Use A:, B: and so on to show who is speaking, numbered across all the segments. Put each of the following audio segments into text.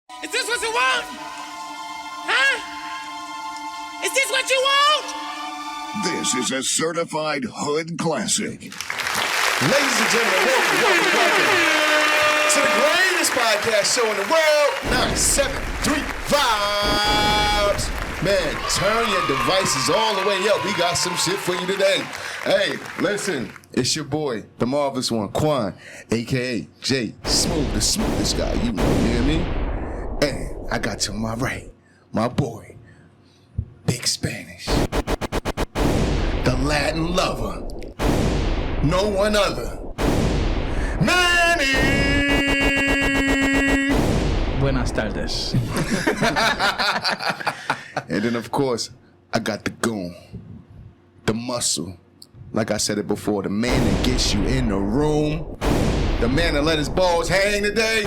A: Is this what you want? Huh? Is this what you want?
B: This is a certified hood classic.
C: Ladies and gentlemen, welcome to the greatest podcast show in the world, 973 Vibes. Man, turn your devices all the way up. We got some shit for you today. Hey, listen, it's your boy, the marvelous one, Quan, a.k.a. Jay Smooth, the smoothest guy. You hear me? And I got to my right, my boy, Big Spanish, the Latin lover, no one other, Manny.
D: Buenas tardes.
C: And then, of course, I got the goon, the muscle. Like I said it before, the man that gets you in the room, the man that let his balls hang today,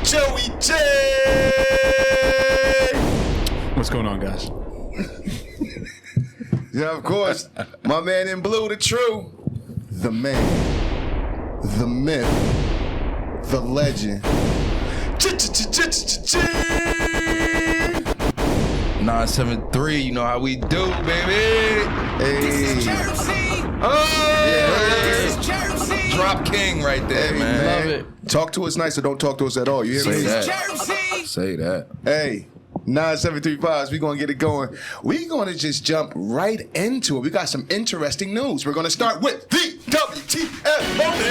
C: Joey J.
E: What's going on, guys?
C: Yeah, of course, my man in blue, the true, the man, the myth, the legend.
F: 973, you know how we do, baby.
C: Hey.
F: Oh,
A: This is Jersey.
F: Drop King right there,
C: Hey,
F: man.
D: Love it.
C: Talk to us nice or don't talk to us at all. You hear
F: Say
C: me?
F: that.
A: Jersey.
F: Say that.
C: Hey, 973 Vibes, we're going to get it going. We're going to just jump right into it. We got some interesting news. We're going to start with the WTF moment.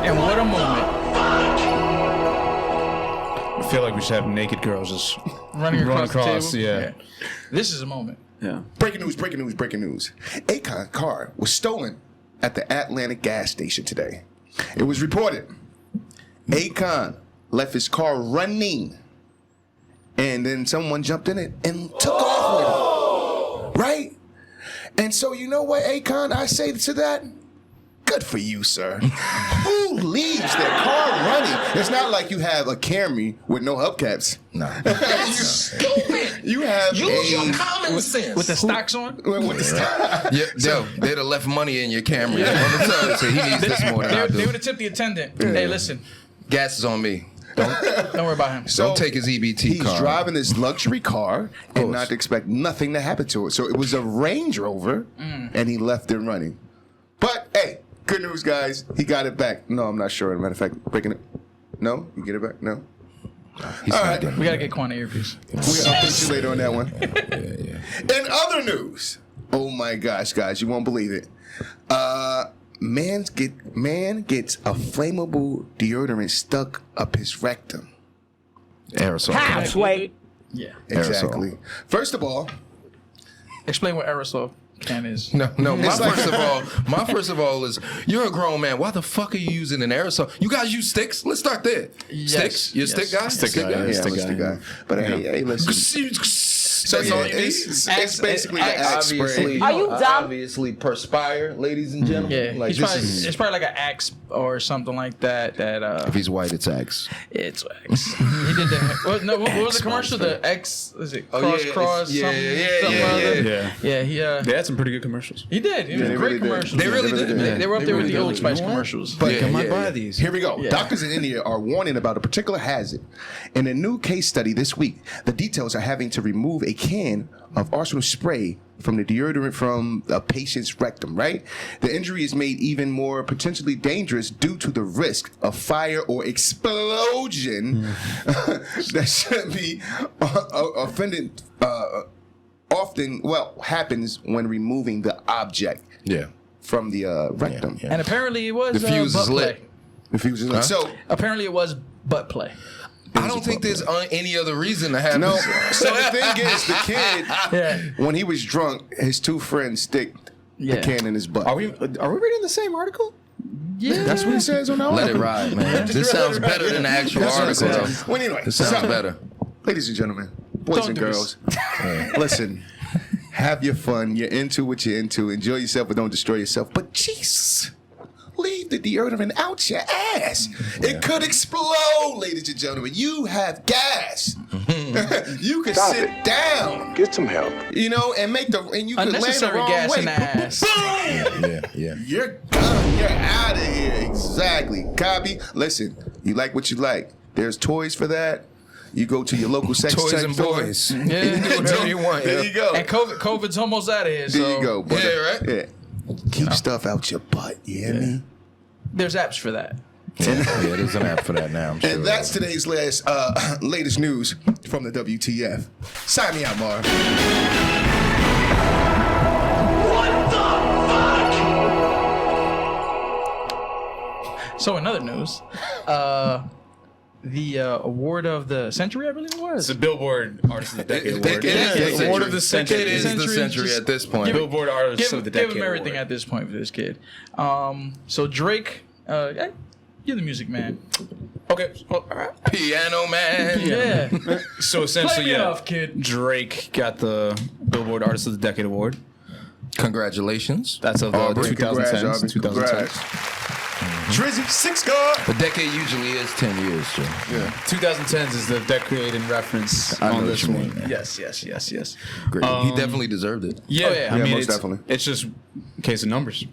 D: And what a moment.
E: I feel like we should have naked girls just
D: Running
E: run
D: across the table.
E: yeah.
D: This is a moment.
E: Yeah.
C: Breaking news. Akon car was stolen at the Atlantic gas station today. It was reported Akon left his car running and then someone jumped in it and took off with it. Right? And so you know what, Akon, I say to that? Good for you, sir. Who leaves their car running? It's not like you have a Camry with no hubcaps.
F: Nah.
A: Stupid.
C: You have
A: Use your common sense.
D: With the stocks on?
C: with the stock.
F: Yeah, they'd have left money in your camera. Yeah. So he needs this more than I
D: They
F: do.
D: would have tipped the attendant. Hey, listen.
F: Gas is on me.
D: Don't worry about him.
C: So
F: Don't take his EBT
C: he's
F: card.
C: driving this luxury car and not expect nothing to happen to it. So it was a Range Rover, and he left it running. But hey, good news, guys. He got it back. No, I'm not sure. As a matter of fact, breaking it. No, you get it back. No.
F: He's
C: All
F: not
C: right.
F: getting
D: We got to get Quan an earpiece.
C: We'll update you later on that one.
F: Yeah.
C: In other news, oh my gosh, guys, you won't believe it. Man gets a flammable deodorant stuck up his rectum.
F: Aerosol.
A: Halfway.
D: Yeah.
C: Exactly. First of all,
D: Explain what aerosol can is.
F: No. My first of all is you're a grown man. Why the fuck are you using an aerosol? You guys use sticks? Let's start there.
D: Yes.
F: Sticks? You're a stick guy?
E: Stick guy, yeah.
C: yeah,
E: Stick
C: I'm a stick
E: guy.
C: guy. But hey, listen. So
F: That's
C: yeah,
F: all you need?
C: it's basically the Axe spray.
F: Obviously,
G: Are you dumb?
F: Obviously, perspire, ladies and gentlemen.
D: Yeah.
F: Like
D: It's probably like an axe or something like that.
F: if he's white, it's Axe.
D: It's X. He did that. What was the commercial? The X, is it cross, something?
E: Yeah.
D: Yeah,
E: They had some pretty good commercials.
D: he did. He
C: they
D: was great
C: really did.
D: commercials.
F: They really did.
D: They were up there with the
F: really
D: Old
F: did.
D: Spice commercials.
C: But
F: Yeah,
E: I
F: yeah,
E: buy
F: yeah.
E: these?
C: here we go.
D: Yeah.
C: Doctors in India are warning about a particular hazard. In a new case study this week, the details are having to remove a can of arsenal spray from the deodorant from a patient's rectum, right? The injury is made even more potentially dangerous due to the risk of fire or explosion that should be offended happens when removing the object
F: Yeah.
C: from the rectum.
D: And apparently it was
F: The fuse
D: butt
F: is lit.
D: play.
C: The fuse is so
D: Apparently it was butt play.
F: I don't think there's any other reason to have
C: no.
F: this.
C: So the thing is, the kid,
D: Yeah.
C: when he was drunk, his two friends sticked
D: Yeah.
C: the can in his butt.
E: Are we reading the same article?
D: Yeah.
C: That's what it says on the
F: Let it
C: article.
F: ride, man. This sounds better than the actual
C: That's what it
F: article.
C: says. Well, anyway,
F: This sounds
C: so,
F: better.
C: ladies and gentlemen, boys
D: Don't
C: and
D: do
C: girls, listen. Have your fun. You're into what you're into. Enjoy yourself, but don't destroy yourself. But Jesus, leave the deodorant out your ass. It could explode, ladies and gentlemen. You have gas. You can sit down.
B: Get some help.
C: You know, and you can land the
D: Unnecessary
C: wrong
D: gas
C: way.
D: in the ass.
F: Yeah.
C: You're done. You're out of here. Exactly. Copy. Listen, you like what you like. There's toys for that. You go to your local sex
F: Toys
C: tech
F: and
C: store.
F: boys.
D: Yeah.
F: You can do whatever you want.
C: There
F: yeah.
C: you go.
D: And COVID's almost out of here. So
C: There you go. But,
F: Yeah, right?
C: Yeah. Keep stuff out your butt. You hear me?
D: There's apps for that.
F: Yeah, there's an app for that now, I'm sure.
C: And that's today's latest news from the WTF. Sign me out, Marv.
D: So in other news, the award of the century, I believe it was.
E: It's the Billboard Artist of the Decade
F: It
E: Award.
F: is the
E: Award
F: century.
E: of the century.
F: It is the century
D: Just
F: at this point.
E: Billboard Artist of the Decade
D: Give him everything
E: Award.
D: at this point for this kid. So Drake, you're the music man.
E: Okay. Well, all right.
F: Piano Man.
D: Yeah.
E: So
D: Play
E: essentially,
D: me
E: yeah,
D: off, kid.
E: Drake got the Billboard Artist of the Decade Award.
F: Congratulations.
E: That's of the
F: Aubrey.
C: 2010s.
E: 2010s.
C: 2010s. Drizzy, 6 guard.
F: A decade usually is 10 years, Joe.
C: Yeah.
E: 2010s is the decade in reference
F: I know
E: on
F: what
E: this
F: you
E: one.
F: mean.
D: Yes.
F: Great. He definitely deserved it.
E: Yeah,
D: Oh, yeah.
E: I mean,
C: most
E: it's,
C: definitely.
E: It's just a case of numbers.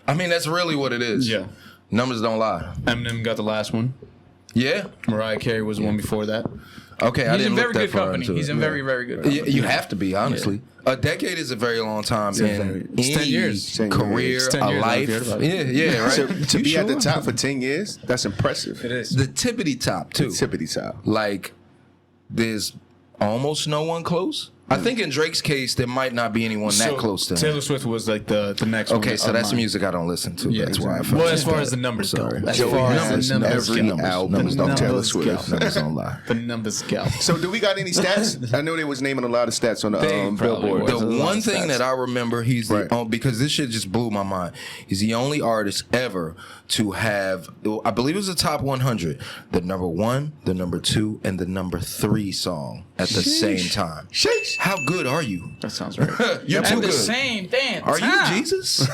F: I mean, that's really what it is.
E: Yeah.
F: Numbers don't lie.
E: Eminem got the last one.
F: Yeah?
E: Mariah Carey was the one before that.
F: Okay, I
D: He's in
F: didn't
D: very
F: look that
D: good
F: far
D: company.
F: into
D: He's
F: it.
D: in very, very good company.
F: You have to be, honestly. A decade is a very long time in
E: it's 10
F: any
E: years.
C: 10
F: career,
C: years.
E: 10
F: a
E: years,
F: life.
E: I've heard about it.
F: Yeah, right.
C: To
F: You
C: be at the
F: sure?
C: top for 10 years, that's impressive.
E: It is.
F: The tippity top, too.
C: Tippity top.
F: Like, there's almost no one close. I think in Drake's case, there might not be anyone that close to him.
E: Taylor Swift was like the next one.
F: Okay, so
E: of
F: that's
E: mine.
F: music I don't listen to.
E: Yeah,
F: That's why I felt
E: well, as
F: like
E: far
F: that.
E: as the numbers go.
F: Sorry.
E: As
C: Joey
E: far
C: has
E: as the numbers
C: every
E: go.
C: album
F: numbers
C: of
F: don't
C: Taylor
E: lie.
C: Swift.
F: Numbers don't lie.
E: The numbers go.
C: So, do we got any stats? I know they was naming a lot of stats on the
E: They probably
C: Billboard.
E: was.
F: The
E: There's a lot
F: one
E: of
F: thing
E: stats.
F: that I remember, he's
C: Right.
F: the because this shit just blew my mind. He's the only artist ever to have, I believe it was the top 100, the number 1, the number 2, and the number 3 song at the same time.
C: Sheesh.
F: How good are you?
E: That sounds right.
F: You're
D: At
F: too
D: the
F: good.
D: same damn
F: Are you
D: time.
F: Jesus?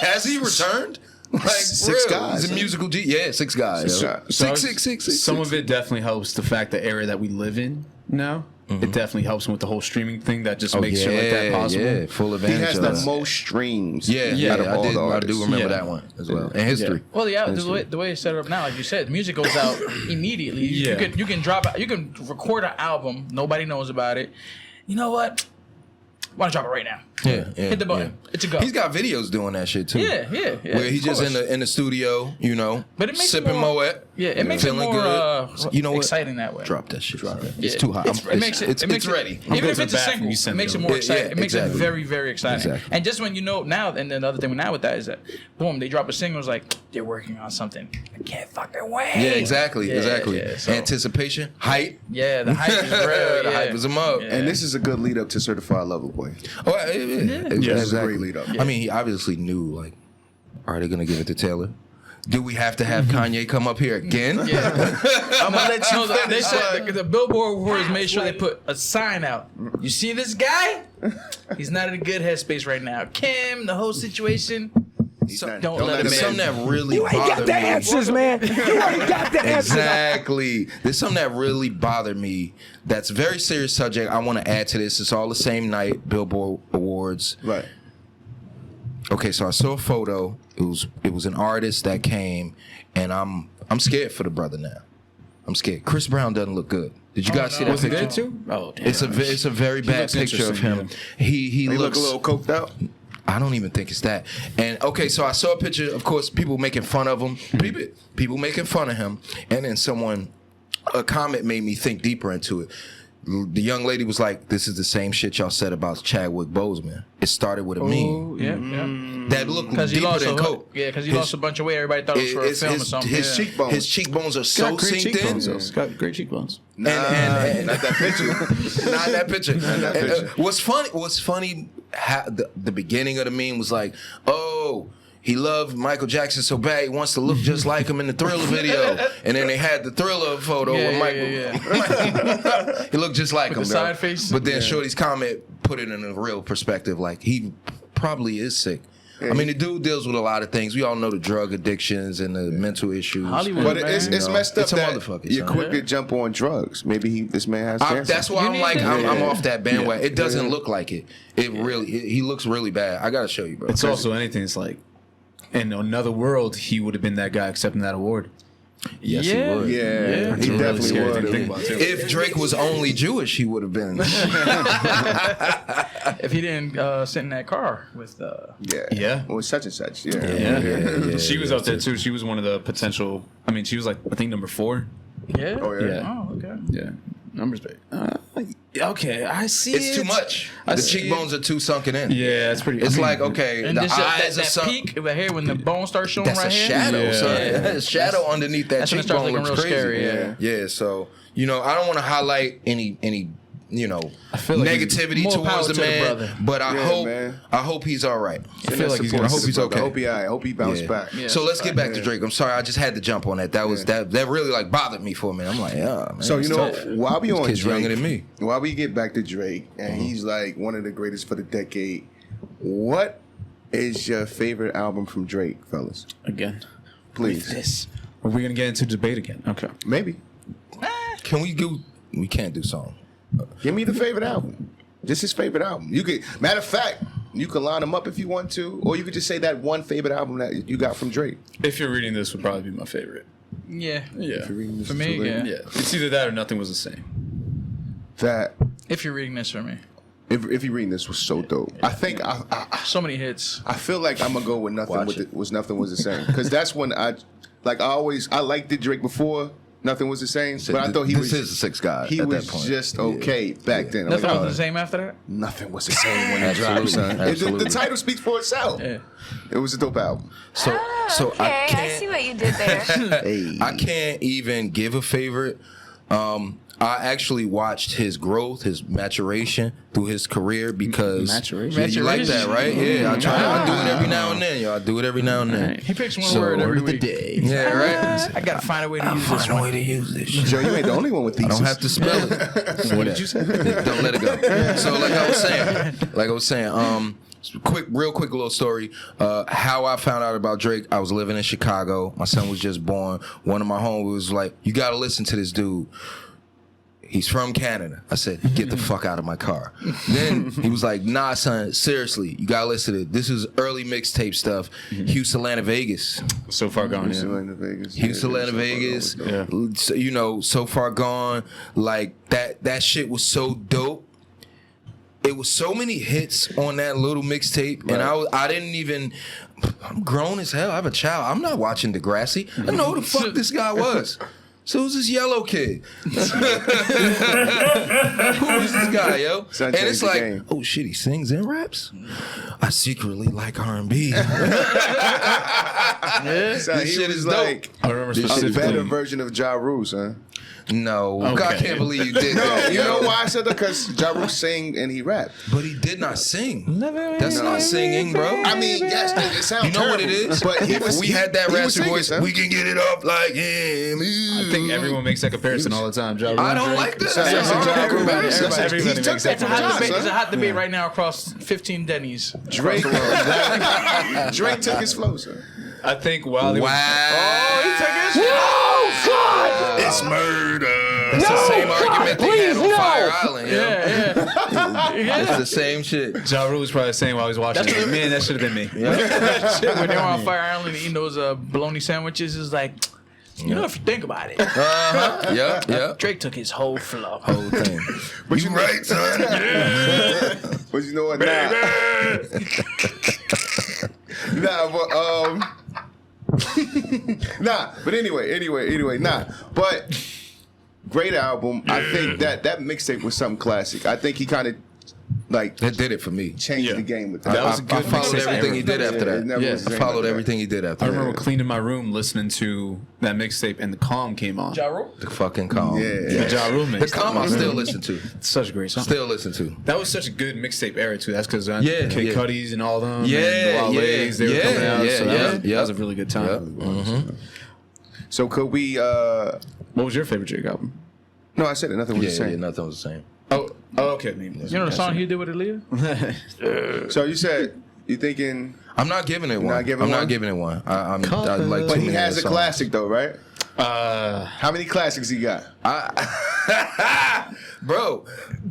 F: Has he returned? Like,
C: Six
F: real.
C: guys.
F: He's a musical G. Yeah, 6 guys.
C: Six
F: yo.
C: guys.
E: So
F: Six.
E: Some of it definitely helps the fact the era that we live in now. It definitely helps him with the whole streaming thing that just makes shit like that possible.
F: Yeah, full
C: He
F: advantage
C: has
F: of
C: the
F: that.
C: most streams
F: Yeah,
C: out of all the
F: I
C: artists.
F: do remember
E: Yeah.
F: that one as well. In history.
D: Well, yeah, the way it's set up now, like you said, the music goes out immediately.
E: Yeah.
D: You can drop out, you can record an album, nobody knows about it. You know what? Why don't drop it right now?
F: Yeah,
D: Hit the button. It's a go.
F: He's got videos doing that shit too.
D: Yeah.
F: Where he's
D: of
F: just
D: course.
F: in the studio, you know,
D: But it makes it
F: sipping
D: more-
F: Moet.
D: Yeah, it makes it
F: feeling
D: more
F: good. You know what?
D: exciting that way.
F: Drop that shit. It's
D: Yeah.
F: too hot.
D: It makes it.
F: It's ready.
D: Even
E: going
D: if
E: to
D: it's
E: the
D: a
E: bathroom,
D: single,
E: you
D: it
E: send
D: makes
E: it
D: it
E: over.
D: more
F: Yeah,
D: exciting.
F: yeah,
D: It makes
F: exactly.
D: it very, very exciting.
F: Exactly.
D: And just when you know now, and then the other thing now with that is that, boom, they drop a single. It's like they're working on something. I can't fucking wait.
F: Yeah, exactly.
D: Yeah, so-
F: Anticipation, hype.
D: Yeah, the hype is real.
F: The hype is a mug.
D: Yeah.
C: And this is a good lead up to Certified Lover Boy.
F: Oh, yeah,
C: That's a great lead up.
F: I mean, he obviously knew, like, are they going to give it to Taylor? Do we have to have Kanye come up here again?
C: I'm gonna let you
D: No, they
C: finish.
D: said the Billboard Awards made sure they put a sign out. You see this guy? He's not in a good headspace right now. Kim, the whole situation. Don't let him
F: There's
D: in.
F: something that really bothered me.
A: answers, man. You already got the answers.
F: Exactly. There's something that really bothered me. That's a very serious subject. I want to add to this. It's all the same night, Billboard Awards.
C: Right.
F: Okay, so I saw a photo. It was an artist that came, and I'm scared for the brother now. I'm scared. Chris Brown doesn't look good. Did you guys see that
E: Was he
F: picture?
E: there too? Oh, damn.
F: It's a very bad
E: looks
F: picture of
E: interesting,
F: him. He
C: He look
F: looks
C: a little coked out.
F: I don't even think it's that. And okay, so I saw a picture. Of course, people making fun of him. People making fun of him. And then a comment made me think deeper into it. The young lady was like, "This is the same shit y'all said about Chadwick Boseman. It started with a meme
D: Yeah.
F: that looked
D: Because he
F: deeper
D: lost
F: than coke.
D: because he lost a bunch of weight. Everybody thought it was for a film or something.
F: His
D: Yeah.
C: cheekbones.
F: His cheekbones are
E: Got
F: so
E: great
F: synced in.
E: cheekbones, though. He's got great cheekbones.
F: And
C: Not that picture.
F: Not that picture.
C: that
F: And,
C: picture.
F: What's funny? The beginning of the meme was like, "Oh, he loved Michael Jackson so bad he wants to look just like him in the Thriller video." And then they had the Thriller photo
D: Yeah,
F: with
D: yeah,
F: Michael. He looked just like him,
D: the
F: bro.
D: side face?
F: But then Shorty's comment put it in a real perspective. Like he probably is sick. I mean, the dude deals with a lot of things. We all know the drug addictions and the mental issues.
D: Hollywood,
C: But
D: man.
C: it's
F: know,
C: messed up
F: it's a
C: that
F: motherfucker,
C: you're
F: son.
C: quick to jump on drugs. Maybe this man has cancer.
F: That's why
D: You
F: I'm
D: need
F: like,
D: to-
F: I'm off that bandwagon.
C: Yeah.
F: It doesn't look like it. It really, he looks really bad. I gotta show you, bro.
E: It's also anything. It's like, in another world, he would have been that guy accepting that award.
F: Yes,
D: Yeah.
F: he would.
C: Yeah, he
E: Really
C: definitely
E: scary
C: would.
E: thing to think about, too.
F: If Drake was only Jewish, he would have been.
D: If he didn't sit in that car with
E: Yeah.
C: Well, such and such. Yeah.
F: Yeah.
E: She was up there too. She was one of the potential. I mean, she was like I think number 4.
D: yeah.
C: Oh, yeah.
E: Yeah.
D: Oh, okay.
E: Yeah, numbers big. Okay, I see.
F: It's too much.
E: I
F: The
E: see
F: cheekbones are too sunken in.
E: Yeah, it's pretty.
F: It's
E: I mean,
F: like, okay,
D: And
F: the
D: this,
F: eyes are
D: that
F: sunk.
D: peak right here when the bone starts showing
F: That's
D: right
F: a
D: here.
F: shadow,
E: Yeah.
F: son.
D: Yeah.
F: That shadow underneath that
D: That's when it starts
F: cheekbone
D: looking
F: looks
D: real
F: crazy.
D: scary, yeah.
F: So, I don't want to highlight any
E: feel like
F: negativity
D: more
F: towards
D: power
F: the
D: to the
F: man,
D: brother.
F: but
C: man.
F: I hope he's all right.
E: I feel like he's
C: I
E: gonna.
F: hope he's
C: I
F: okay.
C: hope he all right. I hope he bounced
F: Yeah.
C: back.
D: Yeah.
F: So let's get back to Drake. I'm sorry, I just had to jump on that. That was that really like bothered me for a minute. I'm like, yeah, man.
C: So
F: it's
C: you know,
F: tough.
C: while we on
F: kid's
C: Drake,
F: younger than me.
C: while we get back to Drake, and he's like one of the greatest for the decade. What is your favorite album from Drake, fellas?
E: Again,
C: Please,
E: this. Are we gonna get into debate again? Okay.
C: maybe.
F: Can we do? We can't do song.
C: Give me the favorite album. Just his favorite album. You could, matter of fact, you can line them up if you want to, or you could just say that one favorite album that you got from Drake.
E: If you're reading this, would probably be my favorite.
D: Yeah.
E: Yeah.
D: For me, yeah.
E: Yeah. It's either that or nothing was the same.
C: That
D: If you're reading this for me,
C: if you reading this was so dope. I think
D: so many hits.
C: I feel like I'm gonna go with nothing.
F: Watch it.
C: Was nothing was the same because that's when I liked the Drake before. Nothing was the same, but I thought he
F: this
C: was
F: is the sixth guy.
C: he
F: at
C: was
F: that point.
C: just okay back then. I'm
D: Nothing
C: like,
D: was
C: oh,
D: the same after that.
C: Nothing was the same when it dropped,
F: Absolutely.
C: son.
F: Absolutely.
C: The title speaks for itself.
D: Yeah.
C: It was a dope album.
F: So
G: Okay,
F: I
G: I
F: can't.
G: see what you did there.
C: Hey.
F: I can't even give a favorite. I actually watched his growth, his maturation through his career because
E: Maturation?
F: Yeah, you like that, right? Yeah, I try. I do it every now and then, y'all. I do it every now and then.
D: He picks one
F: So,
D: word every
E: Word of the
D: week.
E: day.
F: Yeah, right.
D: I gotta find a way to use this
F: Find a
D: one.
F: way to use this. shit.
C: Joe, you ain't the only one with these.
F: I don't have to spell it. What did you say? Don't let it go. So, like I was saying, real quick little story. How I found out about Drake. I was living in Chicago. My son was just born. One of my homies was like, "You got to listen to this dude. He's from Canada." I said, "Get the fuck out of my car." Then he was like, "Nah, son, seriously, you gotta listen to it. This is early mixtape stuff. Houston, Atlanta, Vegas.
E: So far gone.
C: Houston,
E: Yeah.
C: Atlanta, Vegas.
F: Houston,
C: Yeah,
F: Atlanta, Vegas.
E: Yeah.
F: So, so far gone. Like that shit was so dope. It was so many hits on that little mixtape, and I didn't even. I'm grown as hell. I have a child. I'm not watching Degrassi. I know who the fuck this guy was. So who's this yellow kid? Who is this guy, yo?
C: Son
F: And it's
C: changed the
F: like,
C: game.
F: oh shit, he sings and raps. I secretly like R&B.
C: Son,
F: This
C: he
F: shit
C: was
F: is
C: like
E: I remember
C: a
E: specifically.
C: better version of Ja Rule, son.
F: No,
E: Okay.
F: I can't believe you did that.
C: You know why I said that? Because Ja Rule sang and he rapped.
F: But he did not sing. That's not singing, bro.
C: I mean, yes, it sounds
F: You know what it
C: terrible,
F: is?
C: But he
F: If
C: was,
F: we had that
C: he was
F: raspy
C: singing,
F: voice,
C: son.
F: we can get it up like him.
E: I think everyone makes that comparison all the time. Ja Rule,
F: I don't
E: Drake.
F: like that.
C: Son,
F: That's a
C: son,
F: hard
C: Ja Rule,
F: comparison.
E: everybody
C: He
E: makes
C: took
E: that
C: that
D: It's a
C: from
D: hot
C: Ja,
D: debate. It's a
C: son.
D: hot debate right now across 15 Denny's.
C: Drake took his flow, son.
E: I think while they
F: Wow.
D: Oh, he took his.
F: It's murder. That's the same argument they had on Fire Island, yo.
D: Yeah.
F: It's the same shit.
E: Ja Rule was probably saying while he was watching it, man, that should have been me.
D: Shit, when they were on Fire Island eating those bologna sandwiches, is like, you know, if you think about it,
F: Yeah.
D: Drake took his whole flow.
F: Whole thing. But you right, son.
C: But you know what? But anyway, nah. But great album. I think that mixtape was something classic. I think he kind of like
F: That did it for me.
C: changed
E: Yeah.
C: the game with
E: That
C: that.
E: was a
F: I
E: good
F: followed
E: mixtape
F: everything he
E: ever.
F: did after
C: it
F: that.
C: never was the
F: I
C: same
F: followed
C: after
F: everything he did after
E: I
F: that.
E: remember cleaning my room listening to that mixtape and the Calm came on.
D: Ja Rule?
F: The fucking Calm.
C: Yeah.
E: Ja Rule
F: The
E: mix.
F: Calm I still listen to.
E: It's such a great song.
F: Still listen to.
E: That was such a good mixtape era too. That's because
F: Yeah,
E: Kid
F: yeah.
E: Cudi's and all them.
F: Yeah,
E: and the Wale's, they were
F: yeah,
E: coming out.
F: yeah,
E: so
F: yeah,
E: that was a really good time.
C: So could we?
E: What was your favorite Drake album?
C: No, I said it. Nothing was the
F: Yeah,
C: same.
F: nothing was the same.
E: Oh, okay.
D: You know the song he did with Aaliyah?
C: So you said you thinking,
F: I'm not giving it one.
C: not giving
F: I'm
C: one?
F: not giving it one. I like.
C: but
F: too
C: he
F: many
C: has
F: other
C: a
F: songs.
C: classic though, right? How many classics he got?
F: Bro,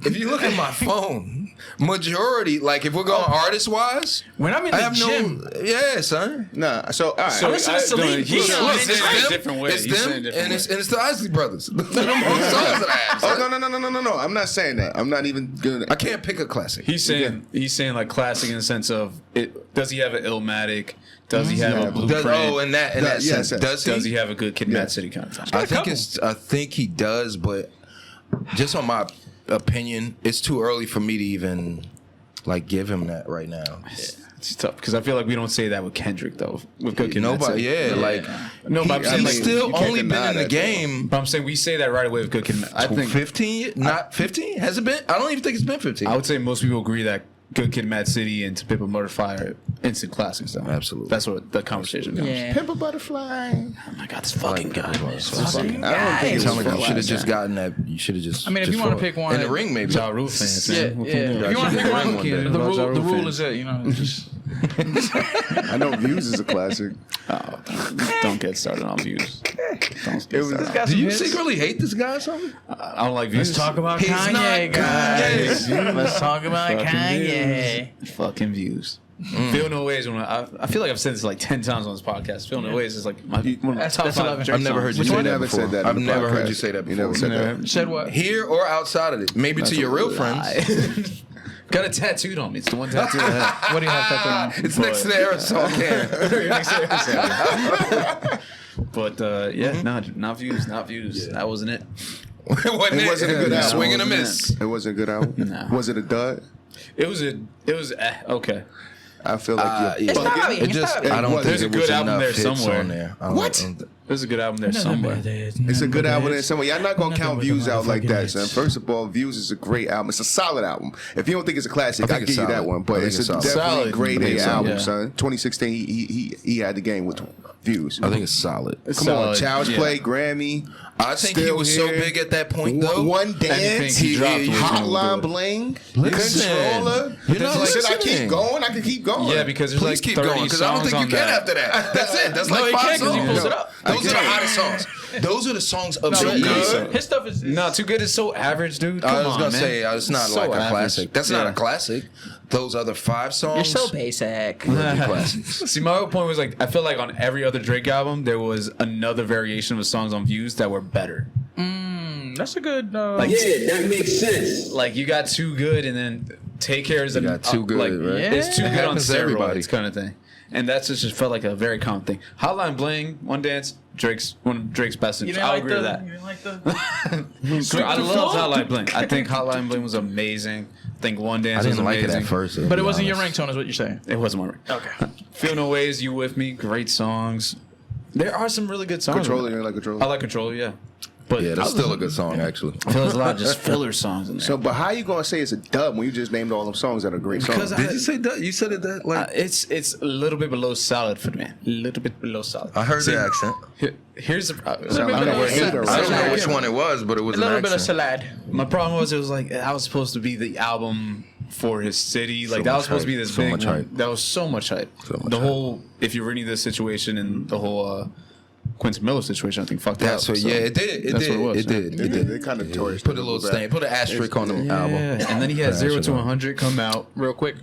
F: if you look at my phone, majority, like if we're going artist-wise,
D: When I'm in
F: I
D: the
F: have
D: gym,
F: no... Yeah, son.
C: Nah, so all right.
D: I listen to Celine Dion.
F: Look,
D: It's
F: it's
D: great.
F: them,
E: different way.
F: it's
E: He's saying
F: them,
E: different
F: and
E: way.
F: it's the Isley Brothers. They're the most songs that I have,
C: Oh
F: son.
C: no! I'm not saying that. I'm not even gonna.
F: I can't pick a classic.
E: He's saying like classic in the sense of it. Does he have an Illmatic? Does he have a Blueprint?
F: in that
C: yes,
F: sense,
C: yes.
F: does he?
E: have a good Kid, Mad City kind of song?
F: I think he does, but just on my opinion, it's too early for me to even like give him that right now.
E: It's tough because I feel like we don't say that with Kendrick though. With good Kid, Mad
F: Nobody,
E: City.
F: like
E: No, but I'm saying
F: he's
E: like
F: still
C: you can't
F: only been
C: deny
F: in the
C: that,
F: game.
E: But I'm saying we say that right away with good Kid. I think
F: 15, not 15. Has it been? I don't even think it's been 15.
E: I would say most people agree that Good Kid, Mad City, and To Pimp a Butterfly are instant classics. Though.
F: Absolutely.
E: That's what the conversation goes.
D: Yeah.
C: Pimp a Butterfly.
E: Oh my God, this fucking guy. Man.
C: I don't think it's
F: Telling you, you
C: for
F: should have
C: last
F: just
C: time.
F: gotten that. You should have just.
D: I mean, if
F: just
D: you wanna
F: for-
D: pick one-
F: in the ring, maybe.
E: Ja Rule fans,
D: Yeah,
E: man.
D: yeah. If you want to pick one, the rule is it. You know, just
C: I know Views is a classic.
E: Oh, don't get started on Views. Don't get started.
D: got
F: Do
D: some
F: you
D: hits.
F: secretly hate this guy or something?
E: I don't like Views.
D: Let's talk about
F: He's
D: Kanye,
F: not
D: guys.
F: Kanye.
D: Let's talk about
E: Fucking
D: Kanye.
E: Views. Fucking Views. Feel No Ways. I feel like I've said this like 10 times on this podcast. Feel No Ways is like one of my top
D: That's
E: 5
D: 11.
E: Drake
F: I've never heard you
E: songs.
F: say
C: You
F: that
C: never
F: before.
C: said that.
F: I've
C: in the
F: never heard
C: podcast.
F: you say that
C: You
F: before.
C: never said that.
D: Said what?
F: Here or outside of it, maybe to your real friends.
E: Got it tattooed on me. It's the one tattoo I have.
D: What do you have tattooed on?
F: It's next to the aerosol can.
E: But yeah, not Views. That wasn't it.
F: Wasn't
C: It wasn't a good album.
F: Swing and a
E: Wasn't
F: miss.
C: It wasn't a good album.
E: No.
C: Was it a dud?
E: It was okay.
C: I feel like
F: Yeah.
C: you're bugging.
F: It just, I don't think
E: There's a
F: it was
E: good album
F: enough
E: there
F: hits
E: somewhere.
F: on there.
C: What?
E: There's a good album there somewhere.
C: It's a good album in somewhere. Y'all not gonna count Views out like that, son. First of all, Views is a great album. It's a solid album. If you don't think it's a classic,
F: I think
C: I'll
F: it's
C: give you that
F: solid.
C: one.
F: I
C: But
F: think
C: it's
F: it's
C: a
F: solid.
C: definitely
E: Solid.
C: grade
E: I think
C: A
E: it's solid,
C: album,
E: yeah.
C: son. 2016, he had the game with Views.
F: I think it's solid.
C: Come on, Child's Play, Grammy.
F: I think he
C: Still
F: was so
C: Here.
F: big at that point, though.
C: One Dance,
E: Anything he dropped was
C: Hotline
E: gonna do it.
C: Bling,
F: Listen.
C: Controller.
F: You're not
C: Should I
F: listening.
C: keep going? I can keep going.
E: Yeah, because there's
F: Please
E: like
F: keep
E: 30
F: going, because I don't
E: songs
F: think you
E: on
F: can
E: that.
F: after that. That's it. That's
D: No,
F: like
D: you
F: 5
D: can't 'cause he
F: songs.
D: pulls it up.
F: Those are the hottest songs. Those are the songs of
D: No,
F: So
D: he-
F: Good.
D: His stuff is
E: No, Too Good is so average, dude. Come
F: I was
E: on,
F: gonna
E: man.
F: say it's not
E: So
F: like a
E: average.
F: classic. That's not
E: Yeah.
F: a classic. Those other 5 songs.
D: You're so basic.
F: would be classics.
E: See, my whole point was like I feel like on every other Drake album there was another variation of songs on Views that were better.
D: That's a good.
E: Like
G: Yeah, that makes sense.
E: like you got Too Good and then Take Care is
F: You got Too Good,
E: like,
F: right?
D: Yeah.
E: It's Too
F: It
E: Good on
F: happens to everybody.
E: steroids kind of thing. And that's just felt like a very common thing. Hotline Bling, One Dance, one of Drake's best.
D: You didn't
E: I'll
D: like
E: agree
D: the.
E: with that.
D: You didn't like the.
E: I love Hotline Bling. I think Hotline Bling was amazing. I think One
F: I
E: Dance was
F: didn't like
E: amazing.
F: it at first. to
D: But
F: be
D: it wasn't your
F: honest.
D: ringtone, is what you're saying.
E: It wasn't my ring.
D: Okay.
E: Feel No Ways, You With Me, great songs. There are some really good songs.
C: Controller,
E: on there.
C: you like Controller?
E: I like Controller, yeah. But
F: Yeah, that's still a good song, actually.
E: I feel there's a lot of just filler songs in there.
C: So, but how you gonna say it's a dub when you just named all them songs that are great songs?
E: Because
F: Did you say that? You said it that like.
E: it's a little bit below solid for me. A little bit below solid.
F: I heard
E: See,
F: the accent.
E: Here's the problem.
C: Sound like
D: bit
C: a
D: of
C: word.
D: a-
F: I don't know which one it was, but it was
D: A little
F: an
D: bit of
F: accent.
D: salad.
E: My problem was it was like that was supposed to be the album for his city. Like that
F: much
E: was supposed to be
F: hype.
E: this
F: So
E: big
F: much
E: one.
F: hype.
E: That was so much hype.
F: So much
E: the
F: hype.
E: whole if you're reading this situation and the whole Quentin Miller situation, I think fucked
F: That's
E: up.
F: what.
E: So
F: Yeah, it did. It
E: that's
F: did.
E: what it was,
F: It did. It did.
C: They kind of tore it.
F: Put a little stain. Put an asterisk on the album.
E: Yeah, and then he had
F: Yeah,
E: 0
F: that's
E: to
F: what-
E: 100 come out real quick,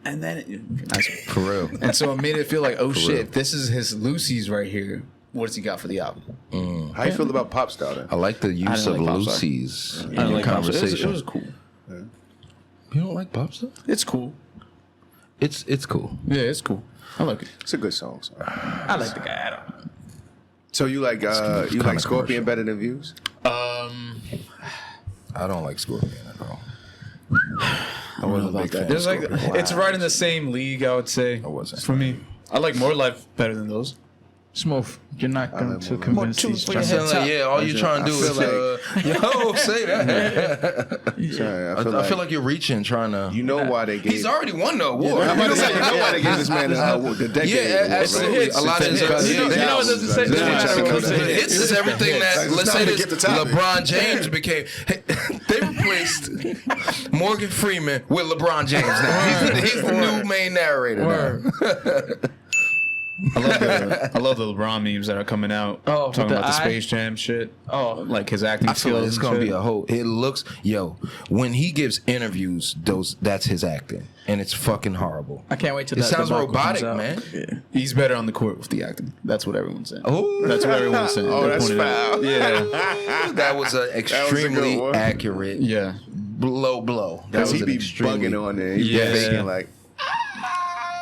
E: and then
F: For real.
E: and so it made it feel like, oh shit, this is his Lucy's right here. What does he got for the album?
C: How you feel about Pop Star then?
F: I like the use
E: didn't
F: of
E: like Popstar.
F: Lucy's in
E: I
F: your
E: like Popstar.
F: conversation.
E: It was cool.
F: You don't like Popstar?
E: It's cool.
F: It's cool.
E: Yeah, it's cool. I like it.
C: It's a good song. So,
D: I like the guy. I don't know.
C: so you like
F: kinda
C: Scorpion
F: commercial.
C: better than Views?
F: I don't like Scorpion at all.
C: I wasn't a big fan.
E: There's
C: of
E: like
C: Scorpion.
E: it's right in the same league, I would say.
F: wasn't.
E: For me. I like More Life better than those.
D: Smooth. You're not going to
C: More
D: convince
C: two
D: these
C: for your
D: tracks.
C: head.
F: Yeah, all you're trying to do
C: I
F: is
C: feel
F: yo, say that.
C: Sorry,
F: I feel like you're reaching, trying to.
C: you know why they gave.
F: He's already won the award.
C: I'm about to say, you know why they gave this man the decade
F: Yeah,
C: award,
F: absolutely.
C: right?
F: A lot of his,
C: Because
F: you know
C: his
F: what
C: albums,
D: doesn't say-
C: like,
D: doesn't matter
C: because
D: what
C: of
D: it
C: the
D: says.
C: hits.
F: This is everything that,
C: It's
F: let's
C: time
F: say
C: to
F: this,
C: get the topic.
F: LeBron James became. They replaced Morgan Freeman with LeBron James now. He's the new main narrator now.
E: I love the LeBron memes that are coming out.
D: Oh,
E: talking about the
D: eye?
E: Space Jam shit.
D: Oh.
E: Like his acting
F: I feel
E: skills.
F: like it's
E: and
F: gonna
E: shit.
F: be a whole. It looks, when he gives interviews, that's his acting, and it's fucking horrible.
D: I can't wait till
F: It
D: that
F: sounds
D: debacle
F: robotic,
D: comes out.
F: man.
D: Yeah.
E: He's better on the court with the acting. That's what everyone's saying.
F: Oh,
E: That's what everyone's saying.
B: Oh,
E: They're
B: that's
E: pointing it out.
B: foul.
E: Yeah,
F: that was an extremely
B: one.
F: accurate
E: yeah.
F: low blow. That
B: Because
F: was
B: he
F: an
B: be
F: extremely
B: bugging on there. He
E: Yeah.
B: be faking like,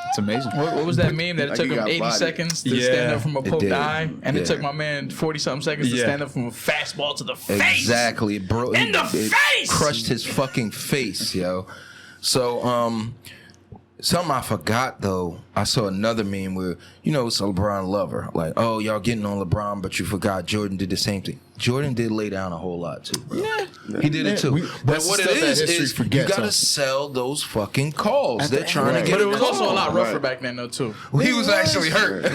E: It's amazing.
D: What was that meme that it
B: Like
D: took
B: he
D: him
B: got
D: 80
B: bodied.
D: seconds to
E: Yeah,
D: stand up from a
F: it
D: poked
F: did.
D: eye, and
F: Yeah.
D: it took my man 40-something seconds to
E: Yeah.
D: stand up from a fastball to the face?
F: Exactly, bro.
D: In the
F: It
D: face!
F: crushed his fucking face, yo. So, something I forgot though. I saw another meme where it's a LeBron lover. Like, oh, y'all getting on LeBron, but you forgot Jordan did the same thing. Jordan did lay down a whole lot too, bro. Yeah, he did it too. But
E: that's
F: what
E: the
F: it
E: stuff that
F: is
E: history
F: you
E: forgets
F: gotta
E: also.
F: sell those fucking calls. They're trying to get.
D: But it was also a lot rougher
B: Right.
D: back then, though, too.
F: He was actually hurt.
D: There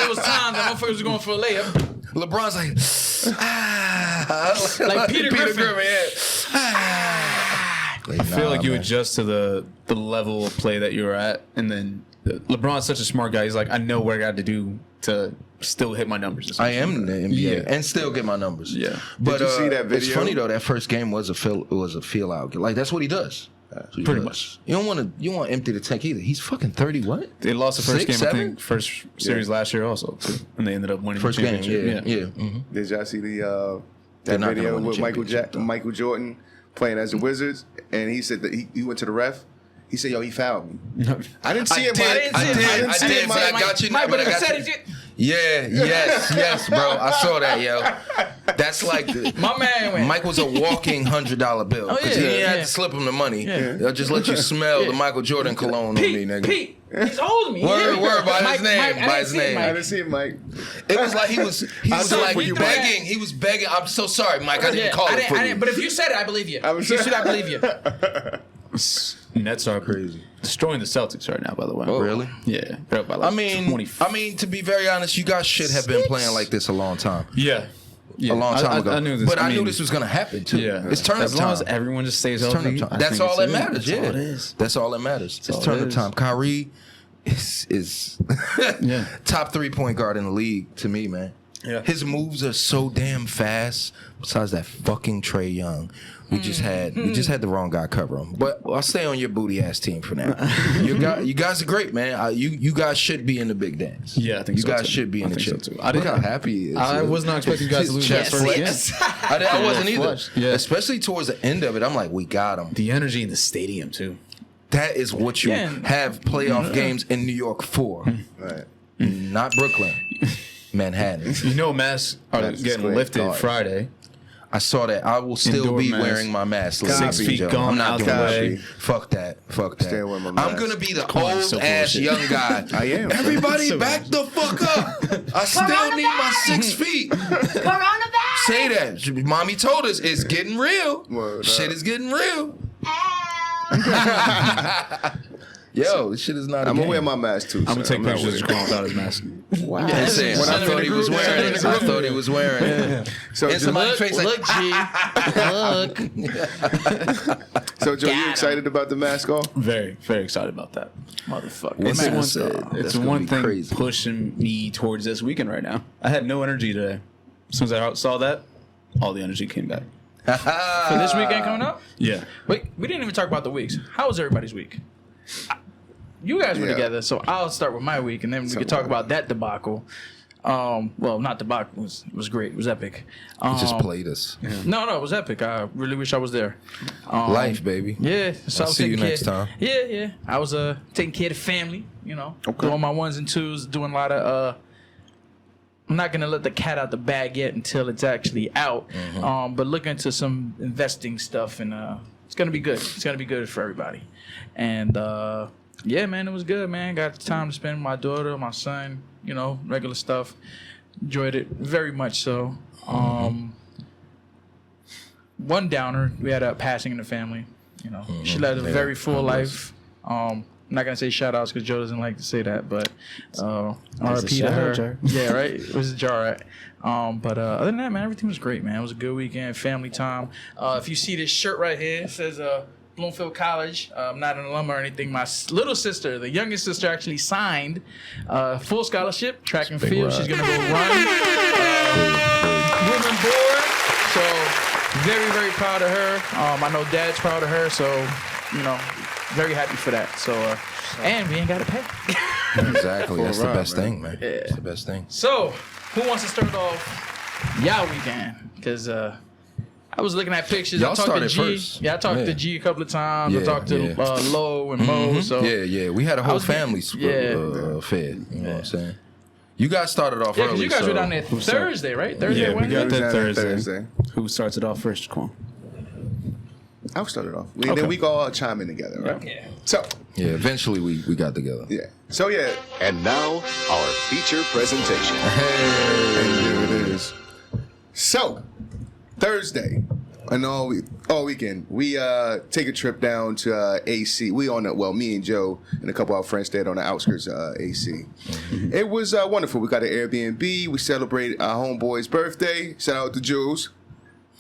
D: was times that motherfuckers was going for a layup.
F: LeBron's like,
D: Like Peter Griffin.
F: I
E: I feel like you adjust to the level of play that you're at, and then LeBron's such a smart guy. He's like, I know what I got to do to still hit my numbers.
F: I am in the NBA
E: Yeah.
F: and still get my numbers.
E: Yeah.
F: But
B: you see that
F: It's
B: video?
F: funny though. That first game was a feel out. Like that's what he does. That's what he
E: Pretty
F: does.
E: much.
F: You don't want to empty the tank either. He's fucking 30. What?
E: They lost the first
F: 6,
E: game,
F: 7?
E: I think, first series last year also, too. And they ended up winning
F: First
E: the
F: game.
E: championship.
F: Yeah. Mhm.
B: did y'all see
F: They're
B: that
F: not gonna
B: video
F: win the
B: with
F: championship, though.
B: Michael Jordan playing as the Wizards? And he said that he went to the ref. He said, yo, he fouled me. I didn't see it, Mike.
F: I
B: didn't see it,
F: but I
B: Mike.
F: got you.
D: Mike, but
F: I
D: if
F: got
D: it said
F: you.
D: it,
F: Yeah, yes, bro. I saw that, yo. That's like
D: my man went.
F: Mike was a walking $100 bill.
D: Oh,
F: Because
D: yeah,
F: he didn't have
D: yeah.
F: to slip him the money.
D: Yeah.
F: They'll just let you smell the Michael Jordan cologne on me, nigga.
D: Pete, he's holding me.
F: Word by his
D: Mike,
F: name,
D: Mike, I
F: by
D: didn't
F: his
D: see it,
F: name.
B: I
D: Mike.
B: didn't see it, Mike.
F: It was like he was
B: saw it
F: like
B: for you,
F: begging.
B: Mike.
F: He was begging. I'm so sorry, Mike. I didn't call it for you.
D: But if you said it, I believe you.
B: I'm
D: You
B: sure.
D: should, I believe you.
E: Nets are crazy. Destroying the Celtics right now, by the way.
F: Oh, really?
E: Yeah. They're up by like
F: I mean,
E: 20.
F: to be very honest, you guys should have been playing like this a long time.
E: Yeah.
F: A long time ago.
E: I knew this.
F: But I knew
E: mean,
F: this was gonna happen too.
E: Yeah.
F: It's turn up
E: As long
F: time.
E: as everyone just stays
F: It's turn
E: healthy.
F: up time.
E: I
F: That's
E: think
F: all
E: it's
F: that
E: it.
F: matters.
E: That's
F: Yeah,
E: all it is.
F: that's all that matters. It's
E: all
F: turn
E: it
F: up
E: is.
F: time. Kyrie is
E: Yeah.
F: top 3-point guard in the league to me, man.
E: Yeah.
F: His moves are so damn fast. Besides that fucking Trey Young, we just had the wrong guy cover him. But I'll stay on your booty ass team for now. you guys are great, man. You guys should be in the big dance.
E: Yeah, I think
F: you
E: so,
F: guys
E: too.
F: should be in
E: I
F: the
E: think so,
F: chip.
E: too. I
F: Look
E: didn't-
F: how happy he is.
E: I was not expecting you guys to lose that first game.
F: I wasn't either.
E: flushed. Yeah.
F: Especially towards the end of it, I'm like, we got him.
E: The energy in the stadium, too.
F: That is what you
D: Yeah.
F: have playoff games in New York for,
B: Right.
F: not Brooklyn, Manhattan.
E: You know, masks are
B: That's
E: getting
B: great.
E: lifted
B: God.
E: Friday.
F: I saw that. I will still
E: Indoor
F: be
E: mask.
F: wearing my mask.
E: 6
F: Copy,
E: feet
F: Joe.
E: gone
F: I'm not
E: out
F: doing
E: the
F: that
E: way.
F: shit. Fuck that.
B: Stay with my
F: I'm
B: mask.
F: gonna be the
E: Come on,
F: old
E: so
F: ass
E: bullshit.
F: young guy.
B: I am.
F: Everybody
E: So
F: back the fuck up. I still need my 6 feet.
G: Coronavirus.
F: Say that. Mommy told us it's getting real.
B: Word
F: Shit
B: up.
F: is getting real. Yo, this shit is not.
B: I'm
F: a
B: gonna wear
F: game.
B: my mask too.
E: I'm going to take
B: not
E: pictures
B: with
E: of
B: it.
E: Jaquan without his mask.
D: Wow.
F: I'm saying, I thought he was wearing it. I thought he was wearing it.
B: So,
F: And somebody's face like,
D: Look, G. Look.
B: so Joe, you
D: Got him.
B: excited about the mask off?
E: Very, very excited about that.
D: Motherfucker.
F: What's
E: It's
F: that
E: one,
F: said?
E: it's
F: That's gonna
E: one
F: be
E: thing
F: crazy.
E: pushing me towards this weekend right now. I had no energy today. As soon as I saw that, all the energy came back.
D: For this weekend coming up?
E: Yeah.
D: Wait, we didn't even talk about the weeks. How was everybody's week? You guys were
B: Yeah.
D: together, so I'll start with my week, and then we can talk about that debacle. Well, not debacle. It was great. It was epic.
F: He just played us.
D: No, it was epic. I really wish I was there.
F: Life, baby.
D: Yeah, so I
F: I'll
D: was
F: see you
D: taking
F: next
D: care-
F: time.
D: Yeah. I was taking care of the family,
B: Okay.
D: doing my ones and twos, doing a lot of I'm not gonna let the cat out the bag yet until it's actually out. But looking into some investing stuff, and it's gonna be good. It's gonna be good for everybody. And yeah, man, it was good, man. Got time to spend with my daughter, my son, regular stuff. Enjoyed it very much so. One downer, we had a passing in the family. She led a very full life. I'm not gonna say shout outs because Joe doesn't like to say that, but RIP to her.
E: jar.
D: Yeah, right. It was a jar, right? But other than that, man, everything was great, man. It was a good weekend, family time. If you see this shirt right here, it says Bloomfield College. I'm not an alum or anything. My little sister, the youngest sister, actually signed full scholarship, track and field. She's going to go run room and board. So very, very proud of her. I know Dad's proud of her. So, very happy for that. So, and we ain't got to pay.
F: Exactly. That's the best thing, man. Yeah. That's the best thing.
D: So, who wants to start off y'all weekend? Because I was looking at pictures.
F: Y'all
D: I talked to
F: started
D: G.
F: first.
D: Yeah, I talked to G a couple of times. I talked to Lo and Mo. So
F: yeah. We had a whole family fed. You know what I'm saying? You guys started off early.
D: because you guys were down there Thursday, right? Thursday,
E: Yeah, we
D: Wednesday?
E: got that
B: Thursday.
E: Thursday. Who starts it off first, Quan?
B: I'll start it off. Then we all chime in together, right?
D: Yeah.
B: So,
F: Yeah, eventually we got together.
B: yeah. So, yeah.
G: And now, our feature presentation.
B: And there it is. So, Thursday and all weekend, we take a trip down to AC. Me and Joe and a couple of our friends stayed on the outskirts of AC. It was wonderful. We got an Airbnb. We celebrated our homeboy's birthday. Shout out to Jules.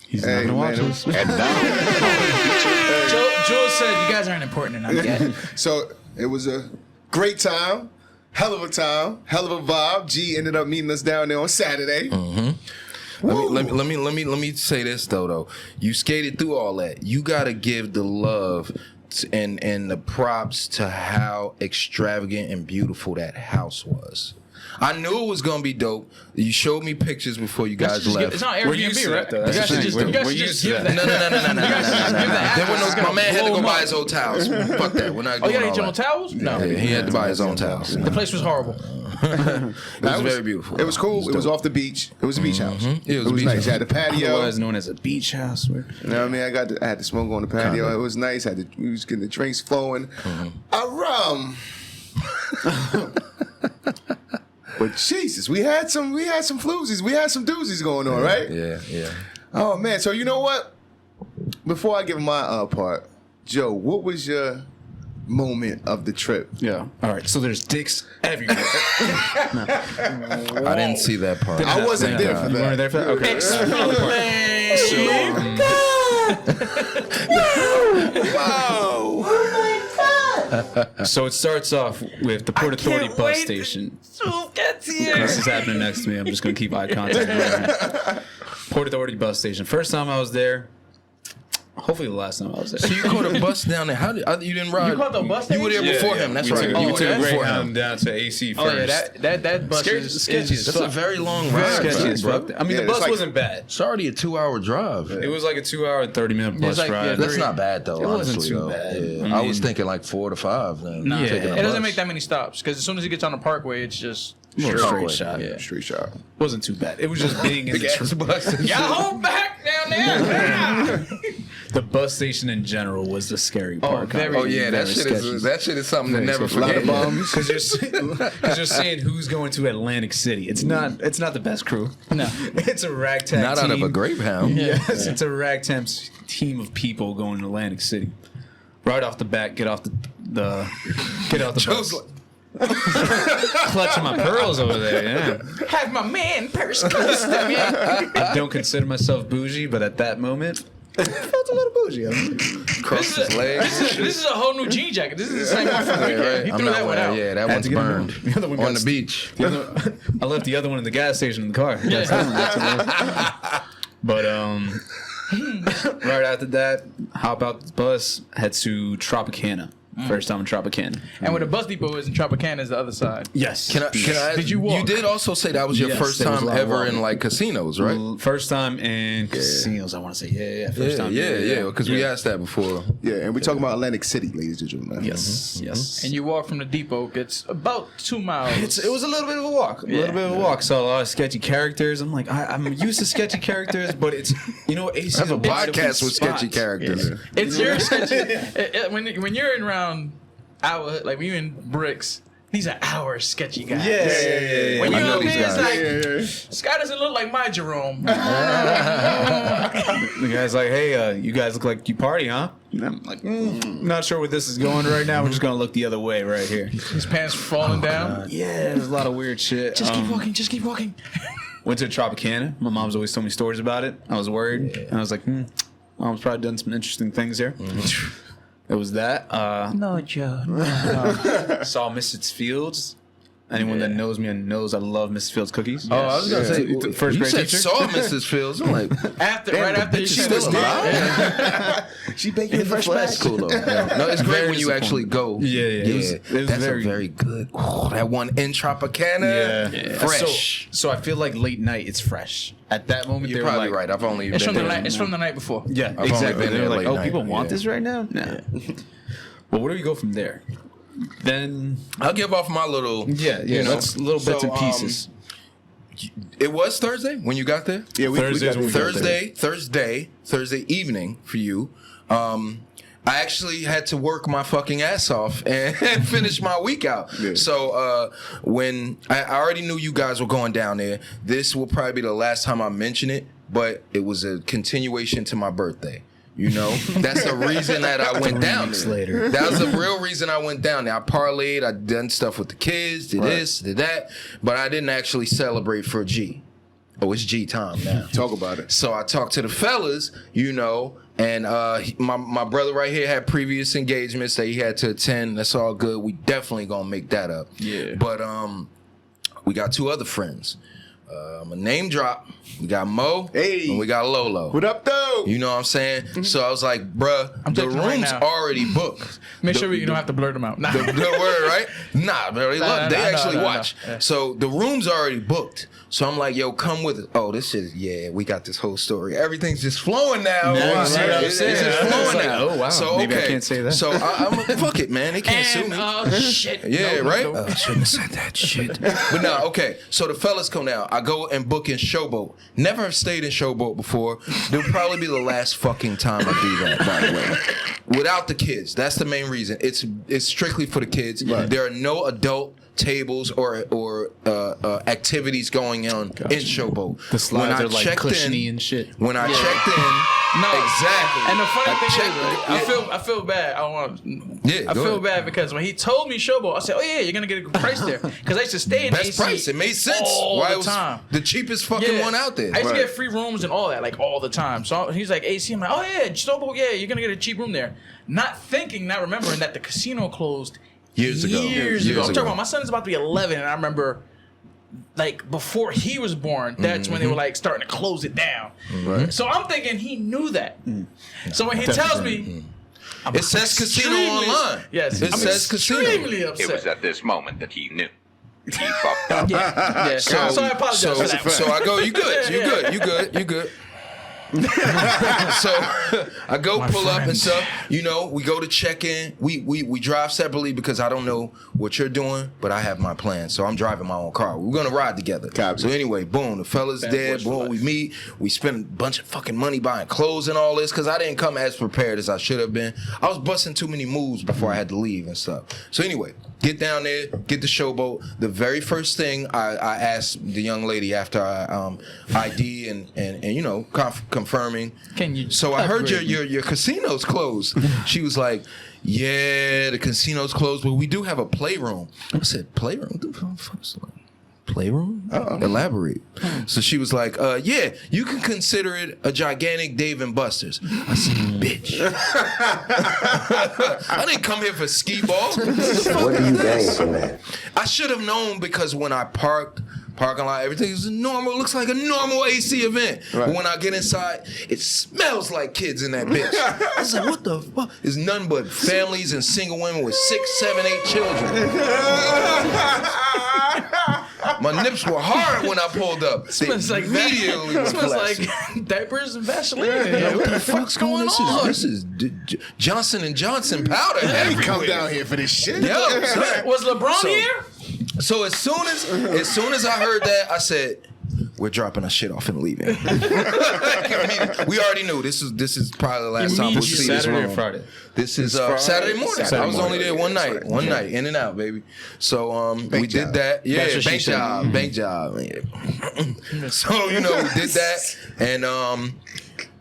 E: He's not gonna watch us.
G: And now, our feature
D: Joel said you guys aren't important enough yet.
B: So it was a great time, hell of a vibe. G ended up meeting us down there on Saturday.
F: Let me say this though. You skated through all that. You gotta give the love and the props to how extravagant and beautiful that house was. I knew it was gonna be dope. You showed me pictures before you guys left.
D: It's not
E: We're used
D: Airbnb,
E: to
D: right?
E: that, though.
D: You
E: That's
D: guys
E: the
D: should
E: thing.
D: just
E: We're
D: give
E: used to
D: that.
E: that.
F: No. My man had to go buy his own towels. Fuck that. We're not
D: Oh,
F: doing
D: you gotta
F: all
D: get your own
F: that.
D: towels? No.
F: Yeah, he had to buy his own towels.
D: The place was horrible.
F: It was very beautiful.
B: It was cool. It was off the beach. It was a beach house.
F: Yeah,
B: it was nice. You had the patio.
E: Otherwise known as a beach house.
B: You know what I mean? I had the smoke on the patio. It was nice. We was getting the drinks flowing. But Jesus, we had some floozies. We had some doozies going on, right?
F: Yeah.
B: Oh man. So you know what? Before I give my part, Joe, what was your moment of the trip?
E: Yeah. All right. So there's dicks everywhere.
F: I didn't see that part.
B: I wasn't there for
E: You weren't
B: that.
E: there for that? Okay. So it starts off with the Port Authority bus station. This is happening next to me. I'm just going to keep eye contact. Port Authority bus station. First time I was there. Hopefully the last time I was there.
F: So you caught a bus down there? How did you didn't ride?
D: You caught the bus
F: You were there
D: station?
F: before him. That's
E: we
F: right.
E: Took,
F: You
E: we
F: were
E: took
F: there
E: a
F: before
E: Greyhound
F: him.
E: down to AC first.
D: Oh yeah, that bus is
E: sketchy as
F: That's
E: fuck.
F: a very long ride.
E: Sketchy as
F: bro.
E: fuck. I mean,
B: Yeah,
E: the bus
B: it's like-
E: wasn't bad.
F: It's already a 2-hour drive.
E: It was like a 2-hour and 30-minute bus
D: like-
E: ride.
D: yeah,
F: That's not bad though.
E: It wasn't
F: honestly,
E: too
F: though.
E: bad.
F: Yeah. I was thinking like 4 to 5. Then
D: Nah,
F: taking a
D: it doesn't
F: bus.
D: make that many stops because as soon as it gets on the parkway, it's just
E: straight shot.
D: Yeah.
B: Street shot.
E: Wasn't too bad. It was just being in the
F: gas bus.
D: Y'all hold back down there.
E: The bus station in general was the scary part.
D: very-
F: Oh yeah, that
E: Very
F: shit
E: sketchy.
F: is something to never
B: A lot
F: forget.
B: of bums.
E: Because you're seeing who's going to Atlantic City. It's not the best crew.
D: No.
E: It's a ragtag
F: Not
E: team.
F: out of a grapevine.
E: Yes, it's a ragtag team of people going to Atlantic City. Right off the bat, get off the bus. Clutching my pearls over there, yeah.
D: Have my man purse close to me.
E: I don't consider myself bougie, but at that moment, I felt a little bougie.
F: Crossed his legs.
D: This is a whole new jean jacket. This is the same one from the weekend. He
F: I'm
D: threw
F: not
D: that one
F: wearing-
D: out.
F: Yeah, that
E: Had
F: one's
E: to get
F: burned
E: the other one
F: on
E: got
F: the beach.
E: I left the other one in the gas station in the car. But right after that, hop out the bus, head to Tropicana. First time in Tropicana.
D: And where the bus depot is in Tropicana is the other side.
E: Yes.
F: Can I?
D: Did you walk?
F: You did also say that was your
E: Yes,
F: first
E: there was
F: time
E: a lot of
F: ever
E: walking.
F: in like casinos, right?
E: First time in casinos, I want to say. Yeah. First time.
F: Yeah. Because we asked that before.
B: Yeah, and we're talking about Atlantic City, ladies and gentlemen.
E: Yes.
D: And you walk from the depot, it's about 2 miles.
E: It was a little bit of a walk. Saw a lot of sketchy characters. I'm like, I'm used to sketchy characters, but it's, AC
F: That's a podcast with sketchy characters.
D: It's your sketchy. When you're in around our, like when you're in Bricks, these are our sketchy guys.
E: Yeah.
D: When
F: I
D: you're
F: know
D: up
F: these
D: here, it's
F: guys.
D: like, Scott doesn't look like my Jerome.
E: The guy's like, hey, you guys look like you party, huh? And I'm like, not sure where this is going right now. We're just going to look the other way right here.
D: His pants falling down.
E: Yeah, there's a lot of weird shit.
D: Just keep walking. Just keep walking.
E: Went to Tropicana. My mom's always told me stories about it. I was worried. And I was like, Mom's probably done some interesting things here. It was that.
D: No, Joe.
E: Saw Mrs. Fields. Anyone that knows me and knows I love Mrs. Fields cookies.
F: Oh, I was gonna say,
E: first
F: you
E: grade
F: said
E: teacher.
F: saw Mrs. Fields. I'm like,
D: Right after you
F: she
D: said
F: still
D: it.
F: alive.
B: She baking the fresh
F: That's
B: batch.
F: cool though. No, it's great
E: Very
F: when you actually go.
E: Yeah. It was
F: That's
E: very,
F: a very good. Oh, that one in Tropicana.
E: Yeah.
F: Fresh.
E: So I feel like late night, it's fresh. At that moment,
F: You're
E: they were
F: probably
E: like,
F: right. I've only
D: It's
F: been
D: from the
F: there.
D: night. It's from the night before.
E: Yeah,
F: only
E: exactly.
F: been
E: They
F: there
E: were like,
F: late
E: oh,
F: night,
E: people want
F: yeah.
E: this right now? Nah. Well, where do we go from there? Then
F: I'll give off my little. You know,
E: Let's little bits
F: so,
E: and pieces.
F: It was Thursday when you got there.
B: Yeah, we
E: Thursdays
B: got
E: when we got
F: Thursday evening for you. I actually had to work my fucking ass off and finish my week out.
B: Yeah.
F: So when I already knew you guys were going down there, this will probably be the last time I mention it, but it was a continuation to my birthday. You know, that's the reason that I went down
E: weeks
F: there.
E: later.
F: That was the real reason I went down there. I parlayed, I done stuff with the kids, did this, did that, but I didn't actually celebrate for G. Oh, it's G time now.
B: Talk about it.
F: So I talked to the fellas, you know, and my brother right here had previous engagements that he had to attend. That's all good. We definitely gonna make that up.
E: Yeah.
F: But we got two other friends. I'm a name drop. We got Mo,
B: Hey.
F: and we got Lolo.
B: What up, though?
F: You know what I'm saying? So I was like, bruh,
D: I'm
F: the
D: texting right
F: room's
D: now.
F: already booked.
D: Make sure you don't have to blur them out. Nah.
F: The word, right? Nah, bro, they
D: Nah,
F: they
D: nah,
F: actually
D: nah,
F: watch.
D: nah.
F: So the room's already booked. So I'm like, yo, come with us. Oh, this is, we got this whole story. Everything's just flowing now.
E: Yeah,
F: Wow.
E: you see what I'm
F: It's
E: saying?
F: just
E: It's
F: flowing
E: like,
F: now.
E: oh, wow.
F: So,
E: Maybe I
F: okay.
E: can't say that.
F: So I'm fuck it, man. They can't sue me.
D: Shit.
F: Yeah,
D: No,
F: right?
D: no.
F: I shouldn't have said that shit. But no, okay. So the fellas come down. I go and book in Showboat. Never have stayed in Showboat before. It'll probably be the last fucking time I do that, by the way. Without the kids. That's the main reason. It's strictly for the kids.
B: Right.
F: There are no adult tables or activities going on in Showboat.
E: The slides are like
F: checked
E: cushiony and shit.
F: When I checked in,
D: No,
F: exactly.
D: And the funny
F: I
D: thing
F: checked-
D: is, I feel bad. I
F: go
D: feel
F: ahead.
D: bad because when he told me Showboat, I said, "Oh yeah, you're gonna get a good price there." Because I used to stay in
F: Best
D: AC
F: price. It made sense.
D: all
F: Why
D: the
F: it was
D: time.
F: the cheapest fucking one out there.
D: I used to
B: Right.
D: get free rooms and all that, like all the time. So he's like, AC, I'm like, oh yeah, Showboat, yeah, you're gonna get a cheap room there. Not remembering that the casino closed
F: Years ago.
D: Years
F: Years
D: ago. I'm
F: ago.
D: talking about my son is about to be 11, and I remember, like before he was born, that's when they were like starting to close it down.
B: Right.
D: So I'm thinking he knew that. So when he tells me, I'm
F: It says casino
D: extremely-
F: online.
D: Yes,
F: It
D: I'm
F: says casino.
D: extremely
H: It
D: upset.
H: was at this moment that he knew. He fucked up.
D: Yeah. So I apologize for that.
F: So I go, you good, you good, you good, you good. So I go pull up and stuff. You know, we go to check in. We drive separately because I don't know what you're doing, but I have my plan. So I'm driving my own car. We're gonna ride together.
B: Copy.
F: So anyway, boom, the fella's there.
D: boys for
F: Boom,
D: life.
F: we meet. We spend a bunch of fucking money buying clothes and all this because I didn't come as prepared as I should have been. I was busting too many moves before I had to leave and stuff. So anyway, get down there, get the Showboat. The very first thing I asked the young lady after I ID and you know confirming.
D: Can you
F: So I heard
D: upgrade
F: your casino's closed. She was like, yeah, the casino's closed, but we do have a playroom. I said, playroom? What the fuck is that? Playroom? Elaborate. So she was like, yeah, you can consider it a gigantic Dave and Buster's. I said, bitch. I didn't come here for skee ball.
I: What do you gain from that?
F: I should have known because when I parking lot, everything is normal. It looks like a normal AC event.
B: Right.
F: But when I get inside, it smells like kids in that bitch. I was like, what the fuck? It's none but families and single women with 6, 7, 8 children. My nips were hard when I pulled up. They
D: Smells like
F: immediately were
D: smells
F: flaccid.
D: like diapers and Vaseline.
F: Yeah, what the fuck's going on? This is Johnson & Johnson powder.
B: Hey,
F: everywhere.
B: come down here for this shit.
F: Yo, son.
D: Was LeBron
F: So-
D: here?
F: So as soon as I heard that, I said, "We're dropping our shit off and leaving." We already knew this is probably the last time we'll see this
E: Saturday or
F: room.
E: Friday?
F: This is Saturday morning. I was only there one night, in and out, baby. So we
B: job.
F: did that. Yeah,
D: That's what she
F: bank
D: said.
F: job, bank job. Yeah. So we did that, and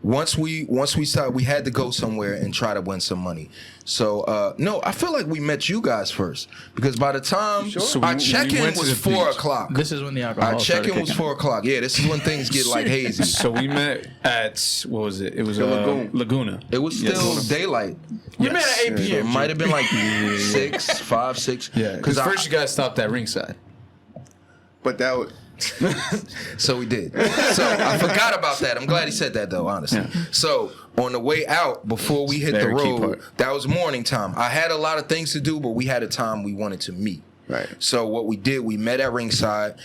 F: once we started, we had to go somewhere and try to win some money. So no, I feel like we met you guys first because by the time our check-in was 4 o'clock.
D: This is when the alcohol
F: Our check-in was 4 o'clock. Yeah, this is when things get like hazy.
E: So we met at, what was it? It was Laguna.
F: It was still daylight.
D: We met at 8
F: So
D: p.m.
F: it might have been like 5, 6.
E: Yeah, because first you guys stopped at ringside.
B: But that was.
F: So we did. So I forgot about that. I'm glad he said that though, honestly.
E: Yeah.
F: So on the way out, before we hit the
E: Very key
F: road,
E: part.
F: that was morning time. I had a lot of things to do, but we had a time we wanted to meet.
B: Right.
F: So what we did, we met at ringside.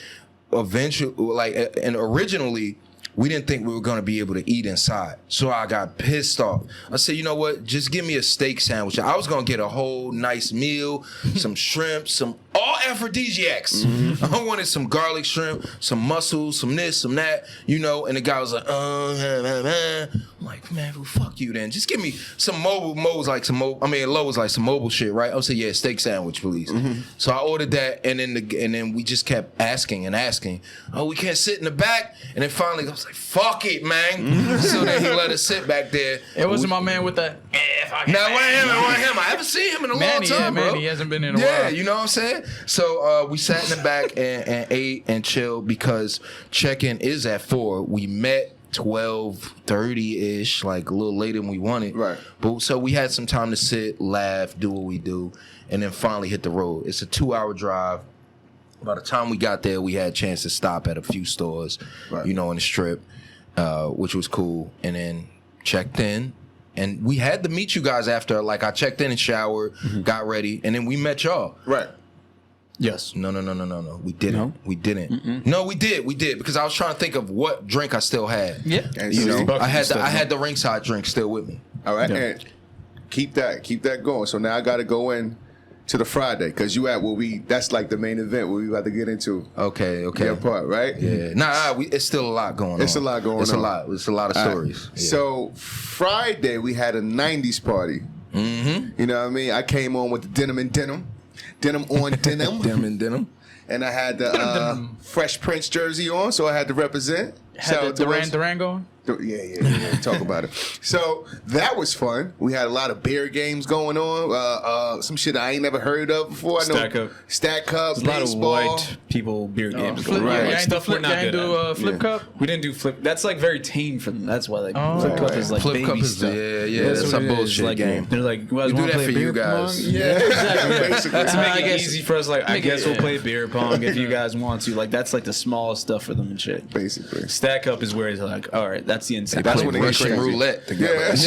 F: Eventually, and originally, we didn't think we were going to be able to eat inside. So I got pissed off. I said, you know what? Just give me a steak sandwich. I was going to get a whole nice meal, some shrimp, some all aphrodisiacs. I wanted some garlic shrimp, some mussels, some this, some that, you know. And the guy was like, I'm like, man, well, fuck you then. Just give me some Low was like some mobile shit, right? I said, yeah, steak sandwich, please. So I ordered that, and then we just kept asking and asking. Oh, we can't sit in the back. And then finally, I was like, fuck it, man. So then he let us sit back there.
D: It wasn't my man with the.
F: No, it wasn't him. I haven't seen him in a long time, bro.
D: He hasn't been in a
F: Yeah,
D: while.
F: you know what I'm saying? So we sat in the back and ate and chilled because check-in is at 4. We met 12:30-ish, like a little later than we wanted.
B: Right.
F: But so we had some time to sit, laugh, do what we do, and then finally hit the road. It's a 2-hour drive. By the time we got there, we had a chance to stop at a few stores, you know, in the strip, which was cool. And then checked in. And we had to meet you guys after, like, I checked in and showered, got ready, and then we met y'all.
B: Right.
E: Yes.
F: No. We didn't.
E: No?
F: We didn't. No, we did, because I was trying to think of what drink I still had.
D: Yeah.
B: And
F: You
B: so-
F: know, I had the ringside drink still with me.
B: All right,
E: Yeah.
B: and keep that going. So now I got to go in to the Friday because you at that's like the main event where we about to get into.
F: Okay.
B: Your part, right?
F: Yeah. It's still a lot going on.
B: It's a lot going
F: It's
B: on.
F: a lot. It's a lot of
B: All right.
F: stories. Yeah.
B: So Friday we had a 90s party. You know what I mean? I came on with the denim on denim.
F: Denim.
B: And I had the Fresh Prince jersey on, so I had to represent.
D: Had the Duran going?
B: Yeah. Talk about it. So that was fun. We had a lot of beer games going on. Some shit I ain't never heard of before.
E: Stack Up.
B: Stack Up,
E: There's a lot of
B: baseball.
E: white people beer games
D: Flip,
E: going on.
D: yeah,
E: Like
D: you ain't
E: stuff
D: do
E: we're not good
D: do
E: at.
D: Flip Cup?
E: We didn't do flip. That's like very tame for them. That's why like Flip Cup is like
F: Flip
E: baby
F: Cup is
E: stuff.
F: that's
E: what
F: a
E: it is.
F: bullshit
E: like,
F: game.
E: They're like, well,
F: We do
E: wanna
F: that
E: play
F: for you
E: beer
F: guys.
E: pong? Yeah, exactly.
B: Basically.
E: To make
D: I
E: it
D: guess-
E: easy for us, like I
D: make it-
E: guess we'll
D: yeah.
E: play beer pong if you guys want to. Like that's like the smallest stuff for them and shit.
B: Basically.
E: Stack Up is where it's like, all right, that's the insane.
B: That's
F: Play
B: when it gets
F: Russian
B: crazy.
F: roulette together.
B: That's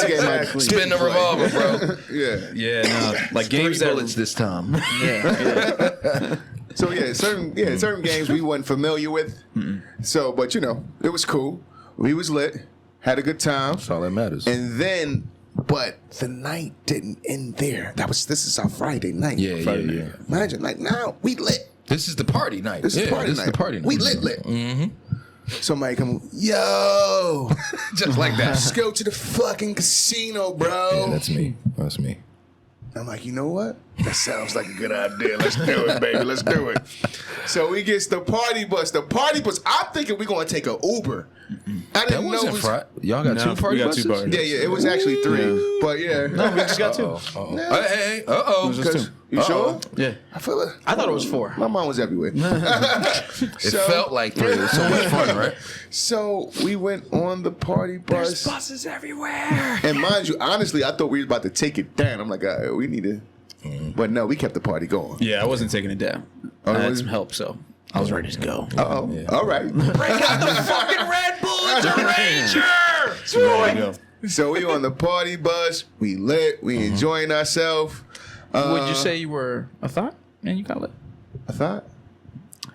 B: the game.
E: Exactly.
F: Spin the revolver, bro.
B: Yeah.
E: Yeah, no, like
F: 3
E: games that
F: bullets this time.
B: So certain games we wasn't familiar with. So, but you know, it was cool. We was lit, had a good time,
F: That's all that matters.
B: and then, but the night didn't end there. This is our Friday night.
F: Yeah.
B: Imagine, like now we lit.
F: This is the party night.
B: This is party night.
F: This is the party night.
B: We lit. Mm-hmm. Somebody come, yo,
F: Just like that.
B: let's go to the fucking casino, bro.
F: Yeah, that's me. That's me.
B: I'm like, you know what? That sounds like a good idea. Let's do it, baby. Let's do it. So we get the party bus. I'm thinking we're gonna take an Uber. I
F: That
B: didn't know
F: wasn't
B: it was.
F: Friday. Y'all got
E: No,
F: 2 party
E: we got
F: buses?
E: 2 party
B: Yeah, it was actually 3. But yeah.
E: No, we just got 2.
F: Hey. Uh-oh.
E: Just 2.
B: You sure?
E: Yeah.
B: I feel it.
D: I thought it was 4.
B: My mom was everywhere.
F: It felt like 3. It was so much fun, right?
B: So we went on the party bus.
D: Buses everywhere.
B: And mind you, honestly, I thought we were about to take it down. I'm like, all right, we need to. But no, we kept the party going.
E: Yeah, I wasn't taking it down.
B: Oh,
E: I had
B: was-
E: some help, so I was ready to go.
B: Uh-oh.
F: Yeah.
B: All right.
D: Fucking Red Bull, it's a Ranger.
E: So ready to go.
B: So we on the party bus. We lit. We enjoying ourselves.
D: Would you say you were a thought? And you got lit.
B: I thought.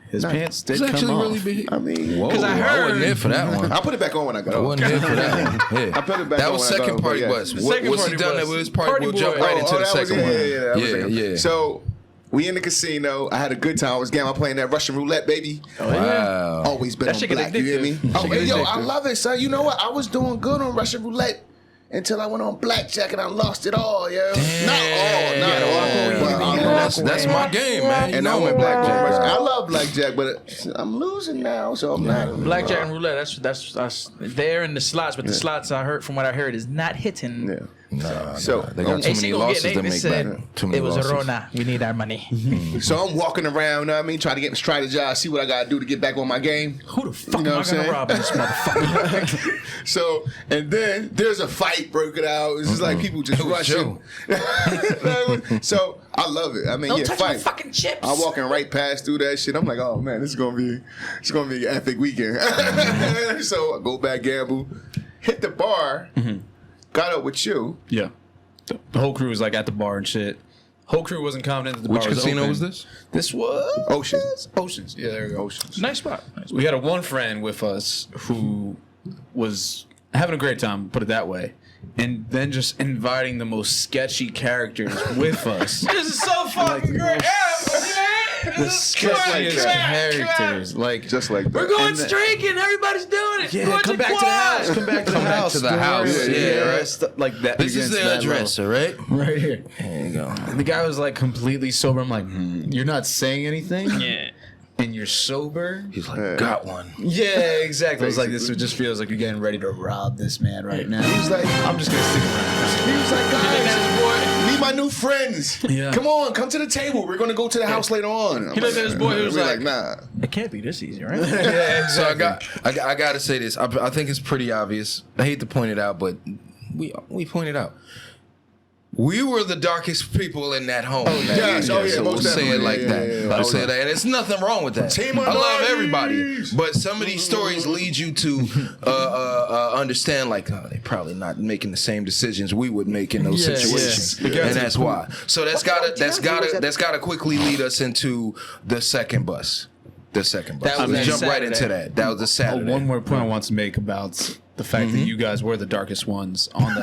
E: His pants did
F: It's
E: come
F: actually
E: off.
F: really big.
B: I mean,
F: Whoa,
D: I heard-
F: wasn't there for that one.
B: I'll put it back on when I got
F: I
B: off.
F: wasn't there for that one. Yeah.
B: I put it back
F: that
B: on
F: was
B: when I got
F: second
B: off,
F: party
B: but yeah.
F: bus.
D: Second
F: Once he
D: party
F: done
D: bus.
F: that with his party,
D: Party
F: we'll jump
D: boy.
F: right into the
B: that was
F: second
B: it.
F: one.
B: that was it.
F: Yeah.
B: So we in the casino. I had a good time. I was playing that Russian roulette, baby.
F: Wow.
B: Always been
D: That
B: on
D: shit get
B: black. You hear me?
D: addictive.
B: Oh, hey, yo, I love it, son. You know what? I was doing good on Russian roulette until I went on blackjack and I lost it all, yo.
F: Damn.
B: Not all.
F: That's my game, man. You
B: And I
F: know
B: went
F: I'm a
B: blackjack.
F: guy.
B: I love blackjack, but I'm losing now, so I'm not.
D: Blackjack and roulette. That's there in the slots, but the slots I heard from what I heard is not hitting.
B: Yeah.
F: Nah,
B: So,
F: they got too
D: Hey, she
F: many
D: gonna
F: losses
D: get.
F: to
D: They
F: make
D: said
F: back. Too many
D: it was
F: losses.
D: a Rona. We need our money.
B: So I'm walking around, know what I mean, trying to get strategize, see what I gotta do to get back on my game.
D: Who the fuck
B: You know
D: am I
B: what I'm
D: gonna
B: saying?
D: rob in this motherfucker?
B: So, and then there's a fight broken out. It's just like people just
F: It was
B: rushing. So I love it. I mean,
D: Don't
B: yeah,
D: touch my
B: fight.
D: fucking chips.
B: I'm walking right past through that shit. I'm like, oh man, it's gonna be an epic weekend. So I go back, gamble, hit the bar, got up with you.
E: Yeah. The whole crew was like at the bar and shit. Whole crew wasn't confident that the
F: Which
E: bar was
F: casino
E: open.
F: was this?
E: This was
B: Oceans.
E: Oceans. Yeah, there we go.
B: Oceans.
D: Nice spot.
E: We had a one friend with us who was having a great time, put it that way, and then just inviting the most sketchy characters with us.
D: This is so fucking great.
E: The sketchiest characters, like
B: Just like that.
D: We're going
E: And the-
D: streaking. Everybody's doing it.
E: yeah,
D: Going
E: come
D: to
E: back to the
D: quad.
E: house. Come back to the
F: Come back
E: house.
F: to the
E: Don't
F: house.
E: worry.
F: Yeah, right.
E: Stuff like that.
F: This is
E: Against
F: the
E: that
F: address,
E: level.
F: right?
E: right here.
F: There you go.
E: And the guy was like completely sober. I'm like, you're not saying anything.
D: Yeah.
E: And you're sober.
F: He's like, got one.
E: Yeah, exactly. I was like, this just feels like you're getting ready to rob this man right now.
B: He was like,
E: I'm just gonna stick around.
B: he was like, guys, meet my new friends.
E: Yeah.
B: Come on, come to the table. We're gonna go to the house later on.
D: He looked at his boy, he was
B: We're
D: like,
B: nah.
D: It can't be this easy, right?
E: Yeah,
F: So
E: exactly.
F: I got to say this. I think it's pretty obvious. I hate to point it out, but we point it out. We were the darkest people in that home. that
B: yes.
F: weekend,
B: Oh, yeah,
F: so
B: most
F: we'll say it
B: definitely.
F: like
B: Yeah,
F: that.
B: yeah, yeah.
F: We'll
B: Oh,
F: say
B: yeah.
F: that, and it's nothing wrong with that.
B: Team
F: I love
B: minorities.
F: everybody, but some of these stories lead you to understand, like, they're probably not making the same decisions we would make in those
D: Yeah,
F: situations,
E: yeah.
F: and that's why. So that's gotta quickly lead us into the second bus. The second bus.
D: That was
F: Let's
D: that
F: jump right into
D: Saturday.
F: that. That was a Saturday.
E: One more point I want to make about the fact that you guys were the darkest ones on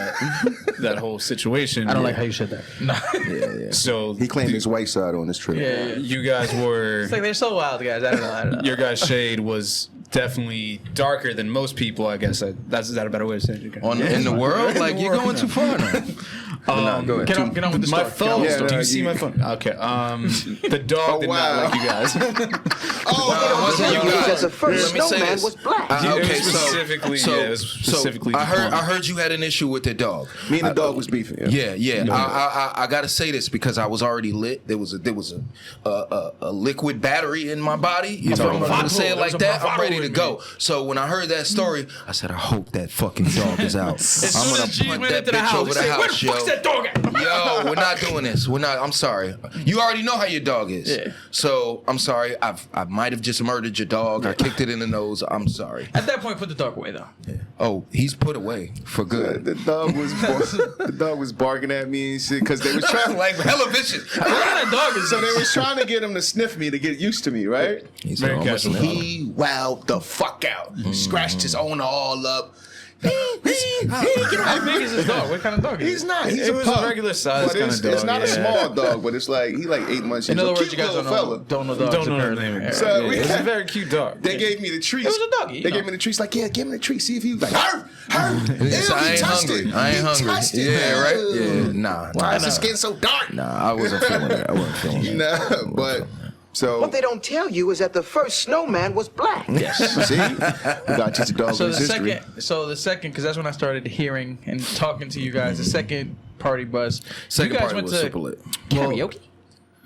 E: that whole situation.
D: I don't like how you said that. No.
E: So
B: He claimed his white side on this trip.
D: Yeah.
E: you guys were.
D: It's like they're so wild, guys. I don't know.
E: Your guys' shade was definitely darker than most people. I guess is that a better way to say it?
F: in the world, like you're going too far now.
E: Go ahead.
D: Get on with the
E: My
D: story.
E: phone.
B: Yeah,
E: Do you
B: right,
E: see
B: you-
E: my phone? Okay. The dog did
B: wow.
E: not like you guys.
F: Wasn't you guys?
I: Because the first
F: Let me say
I: snowman
F: this.
I: was black.
F: Okay,
E: It was specifically- yeah, it was specifically
F: I
E: deformed.
F: heard you had an issue with the dog.
B: Me and the dog was beefing.
F: Yeah. I gotta say this because I was already lit. There was a liquid battery in my body. If I'm gonna say it like that, I'm ready to go. So when I heard that story, I said, I hope that fucking dog is out. I'm gonna punt that bitch over the house, yo.
D: Where's that dog at?
F: Yo, we're not doing this. We're not. I'm sorry. You already know how your dog is.
D: Yeah.
F: So I'm sorry. I might have just murdered your dog. I kicked it in the nose. I'm sorry.
D: At that point, put the dog away, though.
F: Oh, he's put away for good.
B: The dog was barking at me and shit because they was trying
F: Like hella vicious.
D: What kind of dog is
B: So they was trying to get him to sniff me to get used to me, right?
F: He's
E: Very
F: almost
E: casual.
B: He wowed the fuck out. Scratched his own all up.
D: How big is this dog? What kind of dog is
B: He's
D: it?
B: not. He's
E: It
B: a
E: was a
B: pup.
E: regular size
B: But
E: kinda
B: it's
E: dog,
B: not a
E: yeah.
B: small dog, but it's like he like 8 months.
D: In
B: He's
D: other
B: a
D: words,
B: cute
D: you guys
B: little
D: don't know dog's
E: Don't know the
D: apparently.
E: name.
B: So
E: Yeah,
B: we
E: it's a
B: had-
E: very cute dog.
B: They gave me the treats.
D: It was a doggy, you
B: They
D: know.
B: gave me the treats. Like, yeah, give me the treats. See if he was like, "Arr, arr." Ew,
F: So I
B: he
F: ain't
B: touched
F: hungry.
B: it.
F: I ain't
B: He
F: hungry.
B: touched it.
F: Yeah, right?
B: Ew.
F: Yeah, nah.
B: Why is his skin so dark?
F: Nah, I wasn't feeling that. I wasn't feeling that.
B: Nah, but so
I: What they don't tell you is that the first snowman was black.
B: yes, see, we gotta teach the dog
D: So
B: his
D: the
B: history.
D: second, because that's when I started hearing and talking to you guys. The second party bus.
F: Second
D: you guys
F: party
D: went
F: was
D: to
F: super lit.
D: karaoke.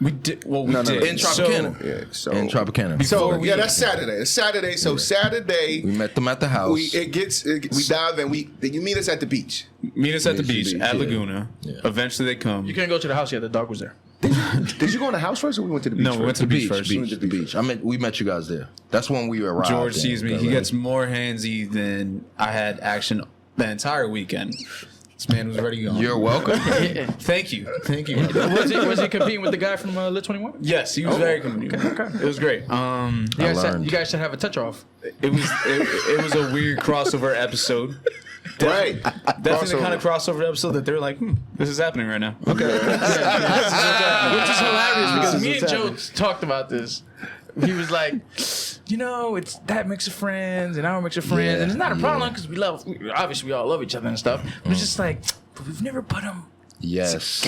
E: We did. Well, we
B: No,
E: did.
F: In Tropicana.
B: Yeah, so
F: In Tropicana.
B: So yeah, that's Saturday. It's Saturday. So Saturday,
F: We met them at the house.
B: we dive and you meet us at the beach.
E: Meet us at the
F: Yes, you
E: beach
F: did,
E: at
F: yeah.
E: Laguna. Eventually, they come.
D: You couldn't go to the house yet. The dog was there.
B: Did you go in the house first, or we went to the beach?
E: No, we went to the beach first.
F: The beach. We met you guys there. That's when we arrived.
E: George
F: in.
E: sees me.
F: Got
E: He
F: ready.
E: gets more handsy than I had action the entire weekend. This man was ready to go.
F: You're welcome.
E: Thank you. Thank you.
D: Was he competing with the guy from Lit 21?
E: Yes, he was very convenient. It was great.
F: learned.
D: You guys should have a touch off.
E: It was a weird crossover episode.
B: Right.
E: Definitely the kind of crossover episode that they're like, this is happening right now. Okay.
D: Which is hilarious because me and Joe talked about this. He was like, it's that mix of friends and our mix of friends, and it's not a problem because obviously we all love each other and stuff. But it's just like, but we've never put them.
F: Yes.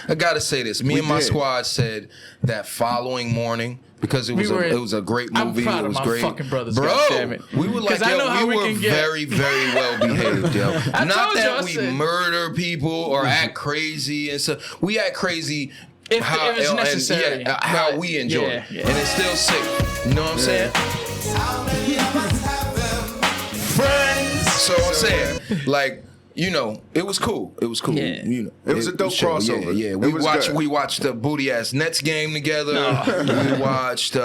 F: I gotta say this. Me and my squad said that following morning, because it was a great movie.
D: I'm proud
F: it was
D: of my
F: great.
D: fucking brothers,
F: Bro,
D: goddammit.
F: we were like, we were very, very well behaved, yo. Not that we murder people or act crazy and stuff. We act crazy
D: if it's necessary.
F: How we enjoy it. And it's still safe. You know what I'm saying? So I'm saying, like, it was cool. It was cool.
D: Yeah.
B: It was a dope crossover.
F: Yeah. We watched the booty ass Nets game together. We watched.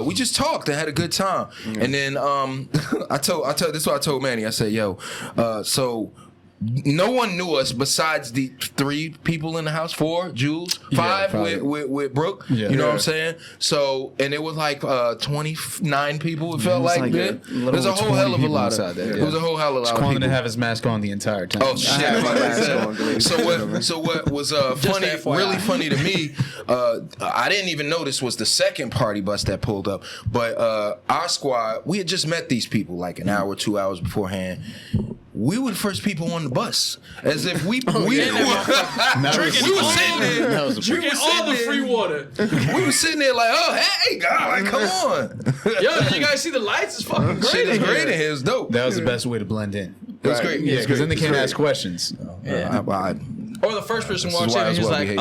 F: We just talked and had a good time. And then I told this is what I told Manny. I said, yo, so. No one knew us besides the 3 people in the house, 4, Jules, 5 with Brooke. Yeah. You know what I'm saying? So, and it was like 29 people. It felt like that. There's a whole hell of a lot of that. It was a whole hell of a lot of people.
E: Quan to have his mask on the entire time.
F: Oh shit! So what was funny, really funny to me? I didn't even know this was the second party bus that pulled up. But our squad, we had just met these people like an hour, 2 hours beforehand. We were the first people on the bus, as if we were sitting there,
D: drinking all the free water.
F: We were sitting there like, oh hey, God, like, come on.
D: Yo, did you guys see the lights? It's fucking great.
F: Shit is great in here. It's dope.
E: That was the best way to blend in.
F: It was great.
E: Yeah, because then they can't ask questions.
D: Or the first person walks in and he's like,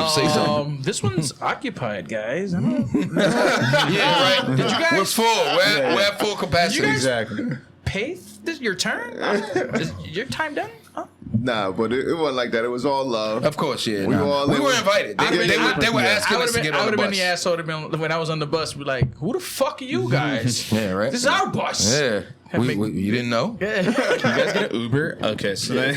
D: this one's occupied, guys.
F: Yeah, right.
D: Did you guys?
F: We're full. We're at full capacity.
E: Exactly.
D: Pay your turn? Is your time done? Huh?
B: Nah, but it wasn't like that. It was all love.
F: Of course, yeah.
B: We
F: were invited. They were asking us to get on the bus.
D: I would have been the asshole when I was on the bus. We're like, who the fuck are you guys?
F: Yeah, right.
D: This is our bus.
F: Yeah. You didn't know?
D: Yeah.
E: You guys get an Uber? Okay, so then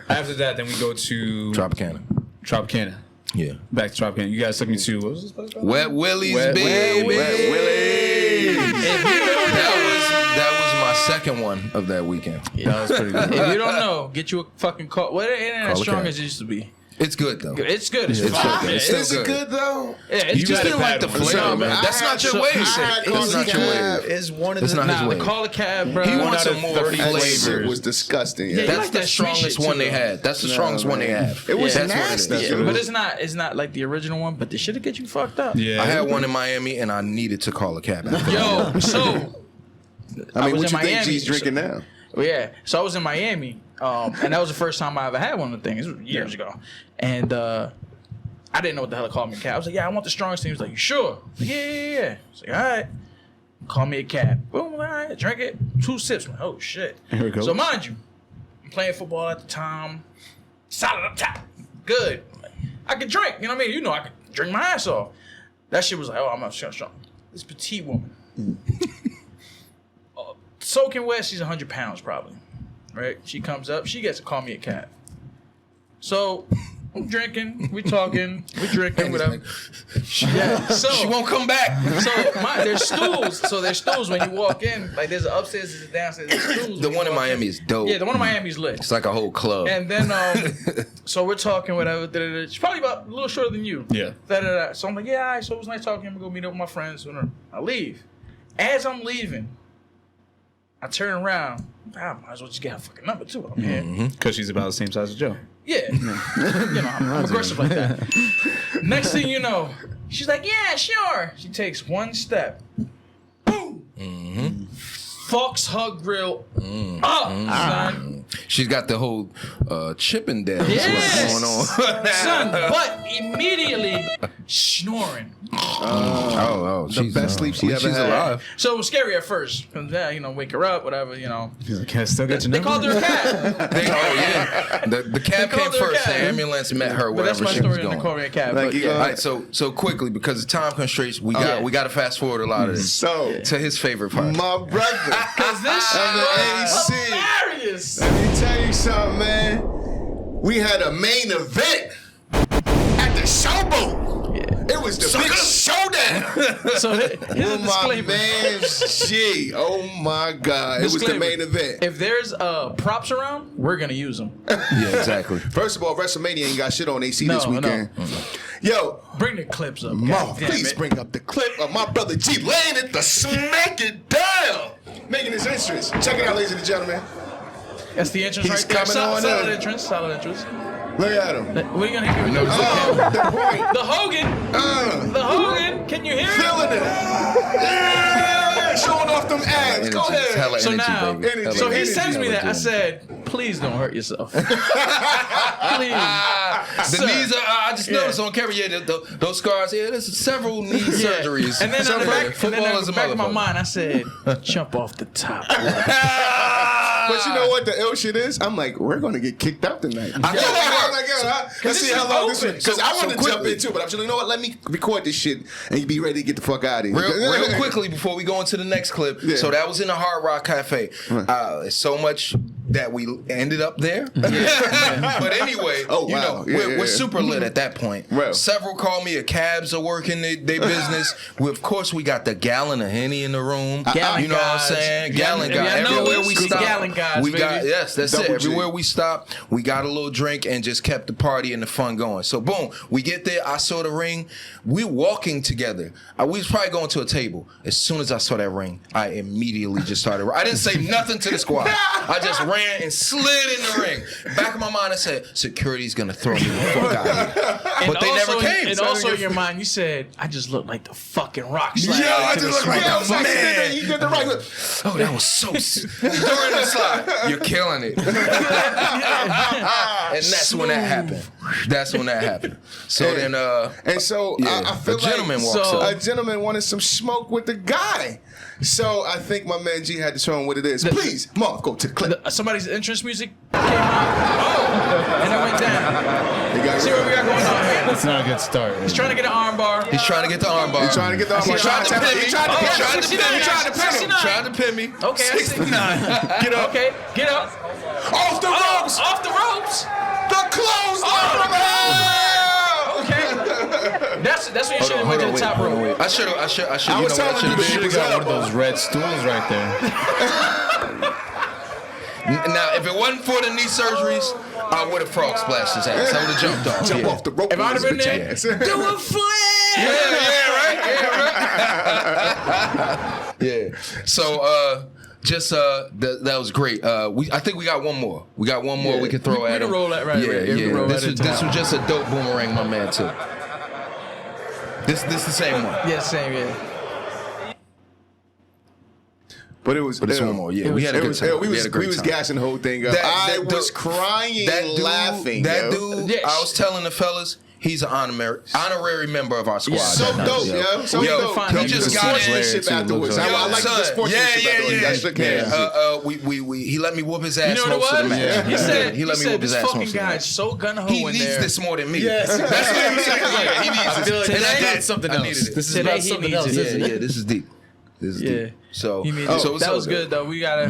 E: after that, then we go to Tropicana.
F: Yeah.
E: Back to Tropicana. You guys took me to, what was this place called?
F: Wet Willie's, baby.
B: Wet Willie.
F: That was my second one of that weekend.
D: Yeah. That was pretty good. If you don't know, get you a fucking call. Well, it ain't as strong as it used to be.
F: It's good though.
D: It's good. It's
F: fine.
B: Is it good though?
D: Yeah, it's
F: you just didn't like the flavor, man. That's not your way. It's not your way.
E: Is one of
F: the
D: the call a cab, bro.
F: He wants some more
E: 30
F: flavors.
B: It was disgusting. Yeah.
F: That's the strongest one they had. That's the strongest one they have.
B: It was
F: That's
B: nasty.
F: what it is.
D: But it's not like the original one. But the shit'll get you fucked up.
E: Yeah.
F: I had one in Miami and I needed to call a cab.
D: Yo, so
B: I mean, what you think
D: Miami,
B: G's drinking now?
D: Yeah, so I was in Miami, and that was the first time I ever had one of the things. It was years ago, and I didn't know what the hell to call me a cab. I was like, yeah, I want the strongest thing. He was like, you sure? I was like, yeah. I was like, all right, call me a cab. Boom, all right, drink it. 2 sips. Like, oh shit.
E: Here we go.
D: So mind you, I'm playing football at the time, solid up top, good. I could drink, you know what I mean? I could drink my ass off. That shit was like, oh, I'm not strong. This petite woman. Soaking wet, she's 100 pounds probably, right? She comes up, she gets to call me a cab. So I'm drinking, we talking, we drinking, whatever. Yeah, so
F: she won't come back.
D: So there's stools. So there's stools when you walk in. Like there's an upstairs, there's a downstairs. There's stools.
F: The one in Miami is dope.
D: Yeah, the one in Miami's lit.
F: It's like a whole club.
D: And then so we're talking, whatever. She's probably about a little shorter than you.
E: Yeah.
D: So I'm like, yeah, all right, so it was nice talking. I'm gonna go meet up with my friends. I leave. As I'm leaving, I turn around. I might as well just get her fucking number too. I'm here.
E: Because she's about the same size as Joe.
D: Yeah. I'm aggressive like that. Next thing you know, she's like, yeah, sure. She takes one step. Boom. Fucks her grill up, son.
F: She's got the whole Chippendale
D: Yes.
F: going on.
D: Son, but immediately snoring.
B: The best sleep she ever
F: she's
B: had.
F: alive.
D: So it was scary at first. Cause wake her up, whatever,
E: He's like, can I still get your
D: They
E: number?
D: called her a cab.
F: The cab
D: They
F: came
D: called her a
F: first.
D: cab.
F: The ambulance met her
D: But that's
F: wherever
D: my
F: she was
D: story on the
F: going.
D: call me a cab.
B: Like,
D: But
B: you
D: yeah.
F: All right, so quickly because of time constraints, we got to fast forward a lot of this.
B: So,
F: To his favorite part.
B: my brother.
D: Cause this shit
B: I'm the
D: was
B: AC.
D: hilarious.
B: Let me tell you something, man. We had a main event at the showboat. It was the big showdown.
D: So here's a
B: Oh my
D: disclaimer.
B: man, G. Oh my God. It was the
D: Disclaimer.
B: main event.
D: If there's props around, we're gonna use them.
F: Yeah, exactly.
B: First of all, WrestleMania ain't got shit on AC this
D: No, no.
B: weekend. Yo,
D: Bring the clips up.
B: Mo,
D: God damn
B: please
D: it.
B: bring up the clip of my brother G laying it to smack it down, making his entrance. Check it out, ladies and gentlemen.
D: That's the entrance
B: He's
D: right there.
B: coming on
D: Solid
B: in.
D: entrance. Solid entrance.
B: Look at him.
D: What are you gonna hit me with?
B: Oh, the point.
D: The Hogan. The Hogan. Can you hear it?
B: Feeling it. Yeah, showing off them abs. Go
F: Energy. It's
B: ahead.
F: hella
D: So
F: energy,
D: now,
F: baby.
B: Energy.
D: so he
B: Energy.
D: sends me that. I
F: Never
D: said, please don't hurt yourself. Please.
F: The
D: Sir.
F: knees are, I just noticed on camera, those scars, there's several knee surgeries.
D: And then on the back,
F: Football is a
D: back of my
F: motherfucker.
D: mind, I said, jump off the top.
B: But you know what the ill shit is? I'm like, we're gonna get kicked out tonight.
F: I thought we were.
B: I'm like, yo, let's see
D: this
B: how
D: is
B: long this
D: open.
B: is. Because I want to jump
F: quickly.
B: in too, but I'm just like, you know what? Let me record this shit and be ready to get the fuck out of here.
F: Real quickly before we go into the next clip.
B: Yeah.
F: So that was in the Hard Rock Cafe. It's so much that we ended up there. But anyway,
B: Oh,
F: you
B: wow.
F: know,
B: Yeah,
F: we're
B: yeah.
F: super lit at that point.
B: Right.
F: Several called me a cabs are working their business. Of course, we got the gallon of Henny in the room.
D: Gallon
F: you know what I'm
D: guys.
F: saying?
D: Gallon-
F: Gallon guy.
D: yeah, I know
F: Everywhere
D: it's
F: we
D: the
F: stop,
D: gallon guys,
F: we got
D: baby.
F: yes, that's
B: Double
F: it.
B: G.
F: Everywhere we stopped, we got a little drink and just kept the party and the fun going. So boom, we get there. I saw the ring. We walking together. We was probably going to a table. As soon as I saw that ring, I immediately just started. I didn't say nothing to the squad. I just ran and slid in the ring. Back of my mind, I said, "Security's gonna throw me the fuck out of here." But they never came.
D: And also in your mind, you said, I just look like the fucking rock slide.
B: Yo, I
D: to
B: just
D: the
B: look like
D: squad.
B: that. Man, you did the right look.
F: Oh, that was so during the slide. You're killing it. And that's when that happened. That's when that happened. So then,
B: And so I feel
F: a gentleman
B: like
F: walks up.
B: a gentleman wanted some smoke with the guy. So I think my man G had to show him what it is. Please, Mark, go to the clip.
D: Somebody's entrance music came out. Oh, and it went down.
B: You got
D: See what we got going on here.
E: That's not a good start.
D: He's trying to get an arm bar.
F: He's trying to get the arm bar.
B: He's trying to get the arm bar.
F: He tried to pin me.
B: He tried to
F: He
B: pin me.
F: tried to pin me.
B: He tried to pin him.
D: 69.
F: Tried to pin me.
D: Okay, I see.
B: Get up.
D: Okay, get up.
B: Off the ropes.
D: Off the ropes.
B: The clothesline.
D: Okay. That's when you should have went to the top rope.
F: I should.
B: I was
F: You know what I
B: telling
F: should
B: you
F: have
B: to
F: did?
B: shoot.
E: Got one of those red stools right there.
F: Now, if it wasn't for the knee surgeries, I would have frog splashed his ass. I would have jumped off.
B: Jump
F: Yeah.
B: off the rope.
D: If I'd have been
B: bitch
D: there,
B: ass.
D: do a flip.
F: Yeah. So, that was great. I think we got one more. We got one more we can throw
D: We
F: at
D: can
F: him.
D: roll that right.
F: Yeah,
D: right. We
F: yeah.
D: can roll
F: This
D: that
F: was
D: into
F: this
D: that.
F: was just a dope boomerang, my man too. This the same one.
D: Yeah, same. Yeah.
B: But it was.
F: But it's one more. Yeah, we had a
B: It
F: good
B: was.
F: time.
B: We
F: had
B: was.
F: a great
B: We was
F: time.
B: gassing the whole thing up. I was crying, laughing.
F: That
B: yo.
F: dude.
D: Yes.
F: I was telling the fellas. He's an honorary member of our squad.
B: So
F: that night,
B: dope,
F: yo.
B: yo. So
F: Yo,
B: dope.
F: he just got in.
B: Sportsmanship afterwards. I like the sportsmanship afterwards. I shook hands.
F: He let me whoop his ass
D: You know
F: most
D: what
F: of
D: it
F: the
D: was?
F: match.
D: He said,
F: he let me whoop his
D: this
F: ass
D: fucking
F: most of the
D: guy
F: match.
D: is so gun-ho
F: He
D: in
F: needs
D: there.
F: this more than me.
B: Yes.
F: That's what he said. Yeah, he needs
E: I
F: this.
E: feel like
F: And
E: this
F: I
E: is
F: needed-
E: about something
F: I
E: else.
F: needed it.
E: This is
D: Today
E: about
D: he
E: something
D: needs
E: else.
D: it.
E: Isn't
F: Yeah,
E: it?
F: this is deep. This is
D: Yeah.
F: deep. So,
D: He made
F: so
D: it.
F: it's
D: That
F: all
D: was good though. We gotta.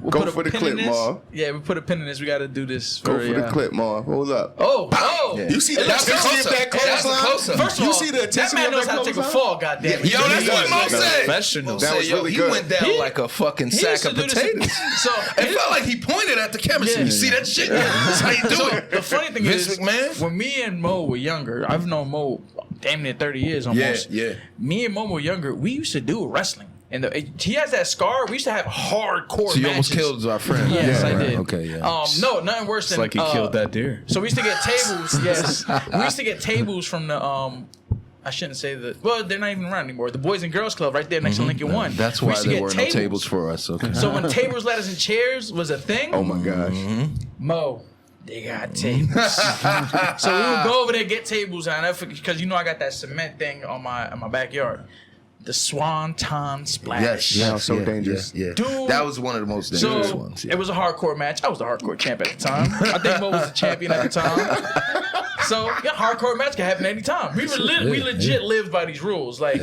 D: We'll
B: Go
D: put a
B: for the
D: pin
B: clip,
D: in this.
B: Ma.
D: Yeah, we put a pin in this. We gotta do this.
B: Go for the
D: yeah.
B: clip, Ma. Hold up.
D: Oh.
F: Yeah.
B: You see the
F: That's
B: intensity of
F: closer.
B: that
F: That's
B: clothesline?
F: closer.
D: First of
B: You
D: all,
B: see the
D: that
B: intensity
D: man
B: of
D: knows
B: that
D: how to take a
B: clothesline?
D: fall. Goddamn.
F: Yo, that's
B: He
F: what
B: does.
F: Mo
B: No,
F: said.
E: Professional.
F: Mo
B: That
F: said,
B: was
F: yo,
B: really
F: he
B: good.
F: went down
D: He-
F: like a fucking
D: He
F: sack
D: used to
F: of
D: do this-
F: potatoes.
D: So
F: It felt like he pointed at the camera.
D: Yeah.
F: You see that shit? That's how you do
D: So
F: it.
D: the funny thing
F: Vince
D: is,
F: McMahon?
D: when me and Mo were younger, I've known Mo damn near 30 years almost.
F: Yeah.
D: Me and Mo were younger. We used to do wrestling, and he has that scar. We used to have hardcore.
F: So you almost
D: matches.
F: killed our friend.
D: Yes, I
F: right.
D: did.
F: Okay, yeah.
D: No, nothing worse
E: It's
D: than
E: like he killed that deer.
D: So we used to get tables. Yes, we used to get tables from the. I shouldn't say that. Well, they're not even around anymore. The Boys and Girls Club, right there next to Lincoln One.
F: That's
D: We
F: why
D: used to
F: there
D: get
F: were no tables for us. Okay.
D: So when tables, ladders, and chairs was a thing,
B: Oh my gosh.
D: Mo, they got tables. So we would go over there get tables on that because I got that cement thing on my backyard. The Swanton Splash.
B: Sounds so dangerous.
F: Yeah.
D: Dude.
F: That was one of the most dangerous
D: So
F: ones.
D: it was a hardcore match. I was the hardcore champ at the time. I think Mo was the champion at the time. So yeah, hardcore match can happen anytime. We legit live by these rules. Like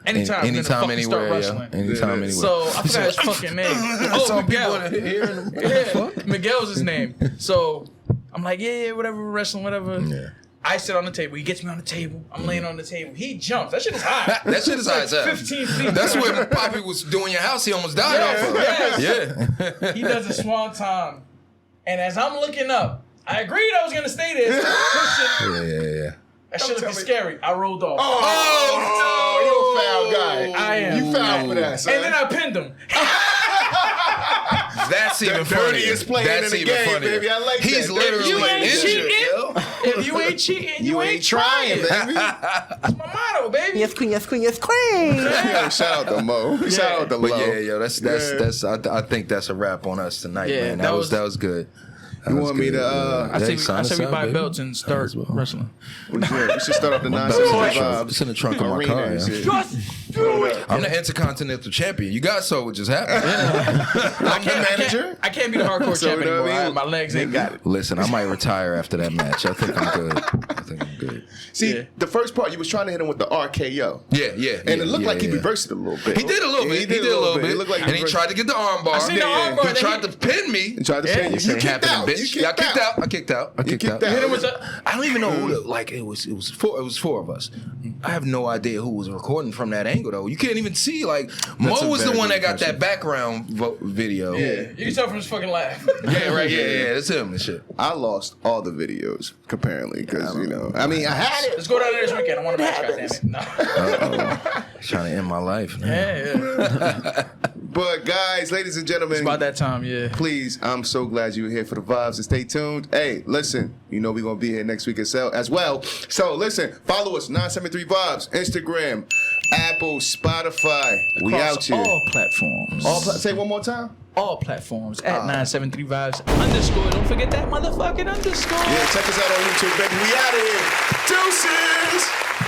D: anytime,
F: Anytime,
D: anywhere.
F: anywhere.
D: Wrestling.
F: Yeah. Anytime, anywhere.
D: So I forgot his fucking name. Oh, Miguel. Yeah, Miguel's his name. So I'm like, yeah, whatever, we're wrestling, whatever.
F: Yeah.
D: I sit on the table. He gets me on the table. I'm laying on the table. He jumps. That shit is high.
F: That shit is high as hell.
D: 15 feet.
F: That's where Poppy was doing your house. He almost died off of.
D: Yes.
F: Yeah.
D: He does a swanton. And as I'm looking up, I agreed I was going to stay there. So I'm pushing.
F: Yeah.
D: That shit looking scary. I rolled off.
B: Oh, you a foul guy.
D: I am.
B: You foul for that, son.
D: And then I pinned him.
F: That's even funnier.
B: Dirtiest player
F: That's
B: in the
F: even
B: game,
F: funnier.
B: baby. I like
F: He's
B: that.
F: literally
D: You ain't
F: injured,
D: cheating.
F: yo.
D: If you ain't cheating, you ain't
B: trying,
D: trying.
B: baby.
D: That's my motto, baby.
J: Yes, queen, yes, queen, yes, queen.
B: Yo, shout out to Mo. Shout out to
F: But
B: Lo.
F: yeah, yo, that's I think that's a wrap on us tonight,
D: Yeah,
F: man.
D: that
F: That was
D: was
F: good.
B: You want me to,
D: I say we buy belts and start wrestling.
B: we should start off the 963 vibes.
F: It's in the trunk of my
B: Arena
F: car.
B: and
F: Yeah.
B: shit.
F: I'm the Intercontinental Champion. You guys saw what just happened.
B: I'm the manager.
D: I can't be the hardcore
B: So,
D: champion
B: you know what I
D: anymore.
B: mean?
D: My legs ain't got it.
F: Listen, I might retire after that match. I think I'm good.
B: See,
D: Yeah.
B: the first part, you was trying to hit him with the RKO.
F: Yeah.
B: And it looked like he reversed it a little bit.
F: He did a little bit. He did a little bit.
B: It looked like
F: and he
B: reversed
F: tried to get the arm bar.
D: I seen the arm bar
F: He
D: that
F: tried to pin me.
B: He tried to pin you. You kicked out.
F: Bitch. Yeah, I kicked out. I kicked out.
B: You kicked out.
D: Hit him with the-
F: I don't even know who it was four of us. I have no idea who was recording from that angle though. You can't even see like Mo
B: a
F: was the
B: very
F: one
B: good
F: that got
B: impression.
F: that background video.
D: Yeah, you can tell from his fucking laugh.
F: Yeah, right. Yeah, that's him and shit.
B: I lost all the videos, apparently, because, you know, I mean, I had it.
D: Let's go down there this weekend. I want to match, goddammit. No.
F: Trying to end my life. Man.
D: Yeah.
B: But, guys, ladies and gentlemen.
D: It's about that time, yeah.
B: Please, I'm so glad you were here for the vibes and stay tuned. Hey, listen, you know we're going to be here next week as well. So, listen, follow us, 973 Vibes, Instagram, Apple, Spotify. We
D: Across
B: out here.
D: all platforms.
B: Say it one more time.
D: All platforms at 973 Vibes _ Don't forget that motherfucking underscore.
B: Yeah, check us out on YouTube, baby. We out of here. Deuces!